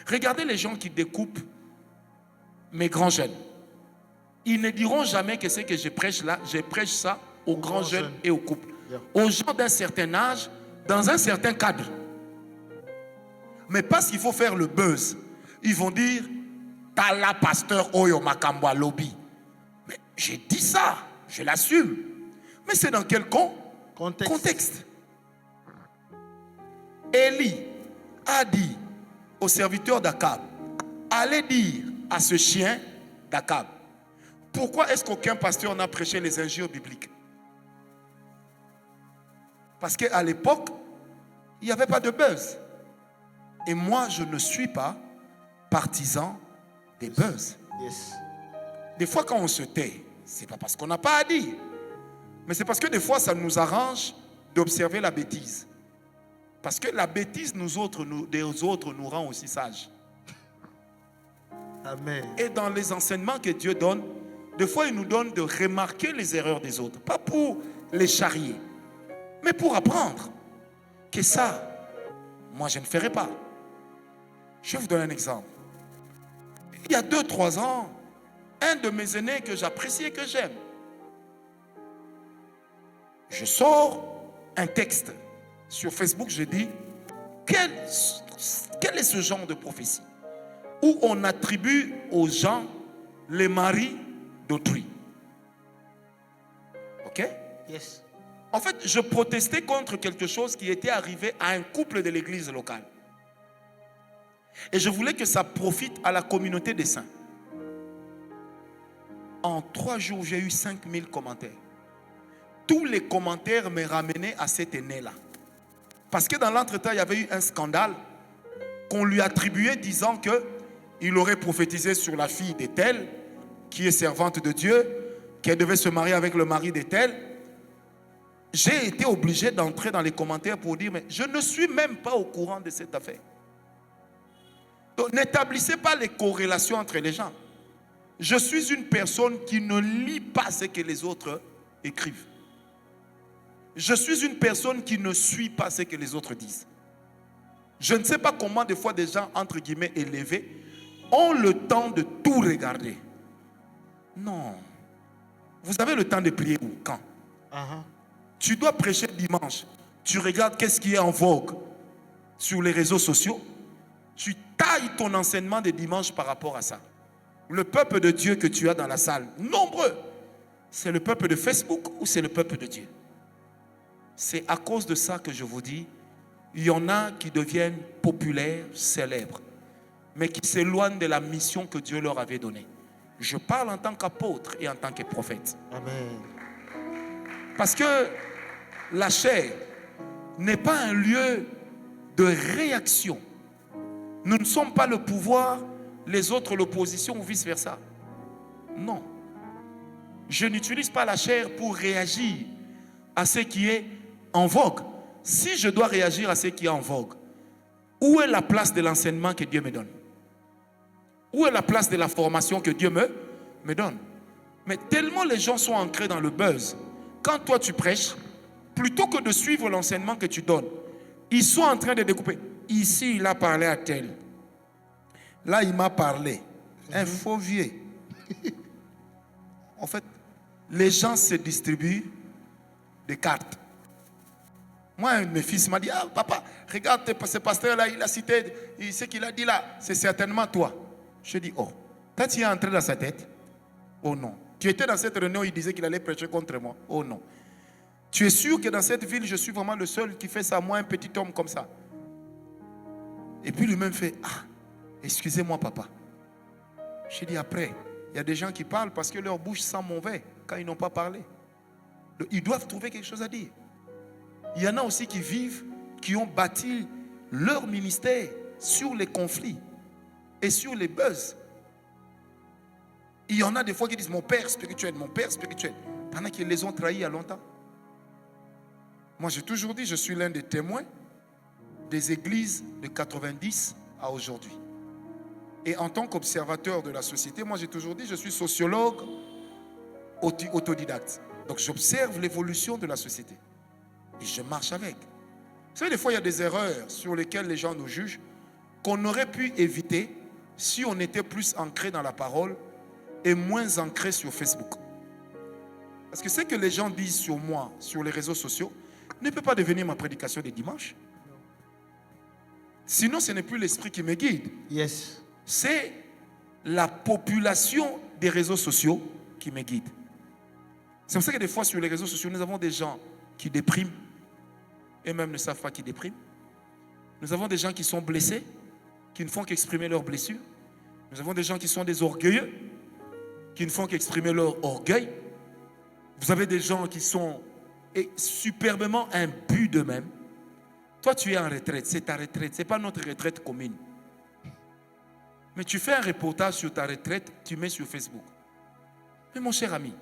Regardez les gens qui découpent mes grands jeunes. Ils ne diront jamais que c'est que je prêche là, je prêche ça aux grands jeunes et aux couples. Yeah. Aux gens d'un certain âge, dans un certain cadre. Mais parce qu'il faut faire le buzz, ils vont dire Tala pasteur Oyo Makambwa Lobby. Mais j'ai dit ça, je l'assume. Mais c'est dans quel contexte? Élie a dit au serviteur d'Akab, allez dire à ce chien d'Akab, pourquoi est-ce qu'aucun pasteur n'a prêché les injures bibliques? Parce qu'à l'époque, il n'y avait pas de buzz. Et moi, je ne suis pas partisan des buzz. Yes. des fois quand on se tait, c'est pas parce qu'on n'a pas à dire, mais c'est parce que des fois ça nous arrange d'observer la bêtise. Parce que la bêtise des autres nous rend aussi sages. Amen. Et dans les enseignements que Dieu donne, des fois il nous donne de remarquer les erreurs des autres. Pas pour les charrier, mais pour apprendre que ça, moi je ne ferai pas. Je vais vous donner un exemple. Il y a 2-3 ans, un de mes aînés que j'apprécie et que j'aime, je sors un texte sur Facebook, je dis, quel est ce genre de prophétie où on attribue aux gens les maris d'autrui? Ok? Yes. En fait, je protestais contre quelque chose qui était arrivé à un couple de l'église locale. Et je voulais que ça profite à la communauté des saints. En 3 jours, j'ai eu 5000 commentaires. Tous les commentaires me ramenaient à cet aîné-là. Parce que dans l'entretemps, il y avait eu un scandale qu'on lui attribuait disant qu'il aurait prophétisé sur la fille de telle, qui est servante de Dieu, qu'elle devait se marier avec le mari de telle. J'ai été obligé d'entrer dans les commentaires pour dire, mais je ne suis même pas au courant de cette affaire. Donc n'établissez pas les corrélations entre les gens. Je suis une personne qui ne lit pas ce que les autres écrivent. Je suis une personne qui ne suit pas ce que les autres disent. Je ne sais pas comment des fois des gens, entre guillemets, élevés, ont le temps de tout regarder. Non. Vous avez le temps de prier où? Quand? Tu dois prêcher dimanche. Tu regardes qu'est-ce qui est en vogue sur les réseaux sociaux. Tu tailles ton enseignement de dimanche par rapport à ça. Le peuple de Dieu que tu as dans la salle, nombreux, c'est le peuple de Facebook ou c'est le peuple de Dieu? C'est à cause de ça que je vous dis, il y en a qui deviennent populaires, célèbres, mais qui s'éloignent de la mission que Dieu leur avait donnée. Je parle en tant qu'apôtre et en tant que prophète. Amen. Parce que la chair n'est pas un lieu de réaction. Nous ne sommes pas le pouvoir, les autres l'opposition ou vice-versa. Non. Je n'utilise pas la chair pour réagir à ce qui est en vogue. Si je dois réagir à ce qui est en vogue, où est la place de l'enseignement que Dieu me donne? Où est la place de la formation que Dieu me donne? Mais tellement les gens sont ancrés dans le buzz. Quand toi tu prêches, plutôt que de suivre l'enseignement que tu donnes, ils sont en train de découper. Ici, il a parlé à tel. Là, il m'a parlé. Un faux vieux. En fait, les gens se distribuent des cartes. Moi, un de mes fils m'a dit, ah papa, regarde ce pasteur-là, il a cité, ce qu'il a dit là, c'est certainement toi. Je dis, oh, quand tu es entré dans sa tête, oh non. Tu étais dans cette réunion, il disait qu'il allait prêcher contre moi. Oh non. Tu es sûr que dans cette ville, je suis vraiment le seul qui fait ça, moi, un petit homme comme ça? Et puis lui-même fait, ah, excusez-moi papa. Je dis après, il y a des gens qui parlent parce que leur bouche sent mauvais quand ils n'ont pas parlé. Donc, ils doivent trouver quelque chose à dire. Il y en a aussi qui vivent, qui ont bâti leur ministère sur les conflits et sur les buzz. Il y en a des fois qui disent mon père spirituel, pendant qu'ils les ont trahis il y a longtemps. Moi j'ai toujours dit, je suis l'un des témoins des églises de 90 à aujourd'hui. Et en tant qu'observateur de la société, moi j'ai toujours dit, je suis sociologue autodidacte. Donc j'observe l'évolution de la société. Et je marche avec. Vous savez, des fois, il y a des erreurs sur lesquelles les gens nous jugent qu'on aurait pu éviter si on était plus ancré dans la parole et moins ancré sur Facebook. Parce que ce que les gens disent sur moi, sur les réseaux sociaux, ne peut pas devenir ma prédication de dimanche. Sinon, ce n'est plus l'esprit qui me guide. Yes. C'est la population des réseaux sociaux qui me guide. C'est pour ça que des fois, sur les réseaux sociaux, nous avons des gens qui dépriment et même ne savent pas qu'ils dépriment. Nous avons des gens qui sont blessés, qui ne font qu'exprimer leurs blessures. Nous avons des gens qui sont des orgueilleux, qui ne font qu'exprimer leur orgueil. Vous avez des gens qui sont superbement imbus d'eux-mêmes. Toi, tu es en retraite, c'est ta retraite, ce n'est pas notre retraite commune. Mais tu fais un reportage sur ta retraite, tu mets sur Facebook. Mais mon cher ami,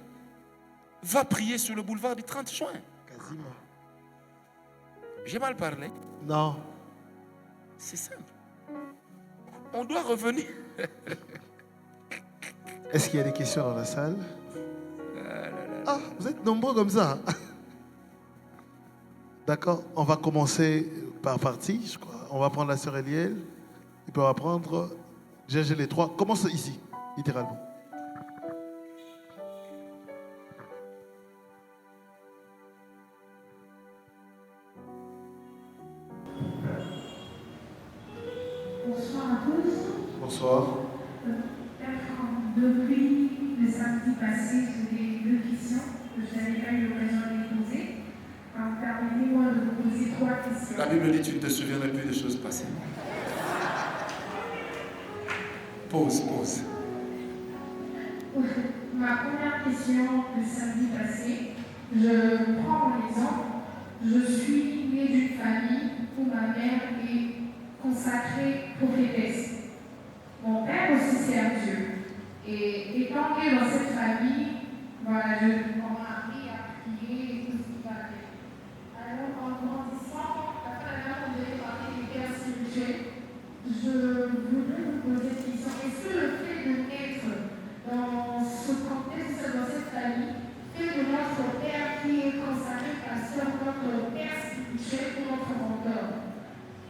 va prier sur le boulevard du 30 juin. Quasiment. J'ai mal parlé. Non. C'est simple. On doit revenir. Est-ce qu'il y a des questions dans la salle? Ah, vous êtes nombreux comme ça. D'accord, on va commencer par partie, je crois. On va prendre la sœur Eliel. Et puis on va prendre j'ai les trois. Commence ici, littéralement. Bonsoir à tous. Bonsoir. Depuis le samedi passé, j'ai deux questions que je n'avais pas eu l'occasion de les poser. Alors, permettez-moi de vous poser trois questions. La Bible dit tu ne te souviendras plus des choses passées. Pause. Ma première question le samedi passé, je prends mon exemple. Je suis née d'une famille où ma mère est consacrée prophétesse. Mon père aussi sert Dieu. Et étant né dans cette famille, voilà, on m'a appris à prier et tout ce qui va bien. Alors, en grandissant, après avoir parlé du père spirituel, je voudrais vous poser cette question. Est-ce que le fait de naître dans ce contexte, dans cette famille, fait de notre père qui est consacré pasteur, notre père spirituel ou notre mentor?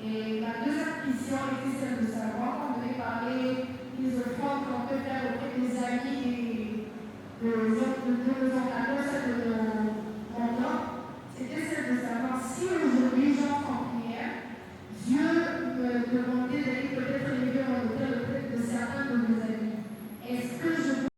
Et la deuxième question était celle de savoir, quand vous avez parlé des offrandes qu'on peut faire auprès des amis et de nos encadreurs, celle de nos mentors, c'était celle de savoir si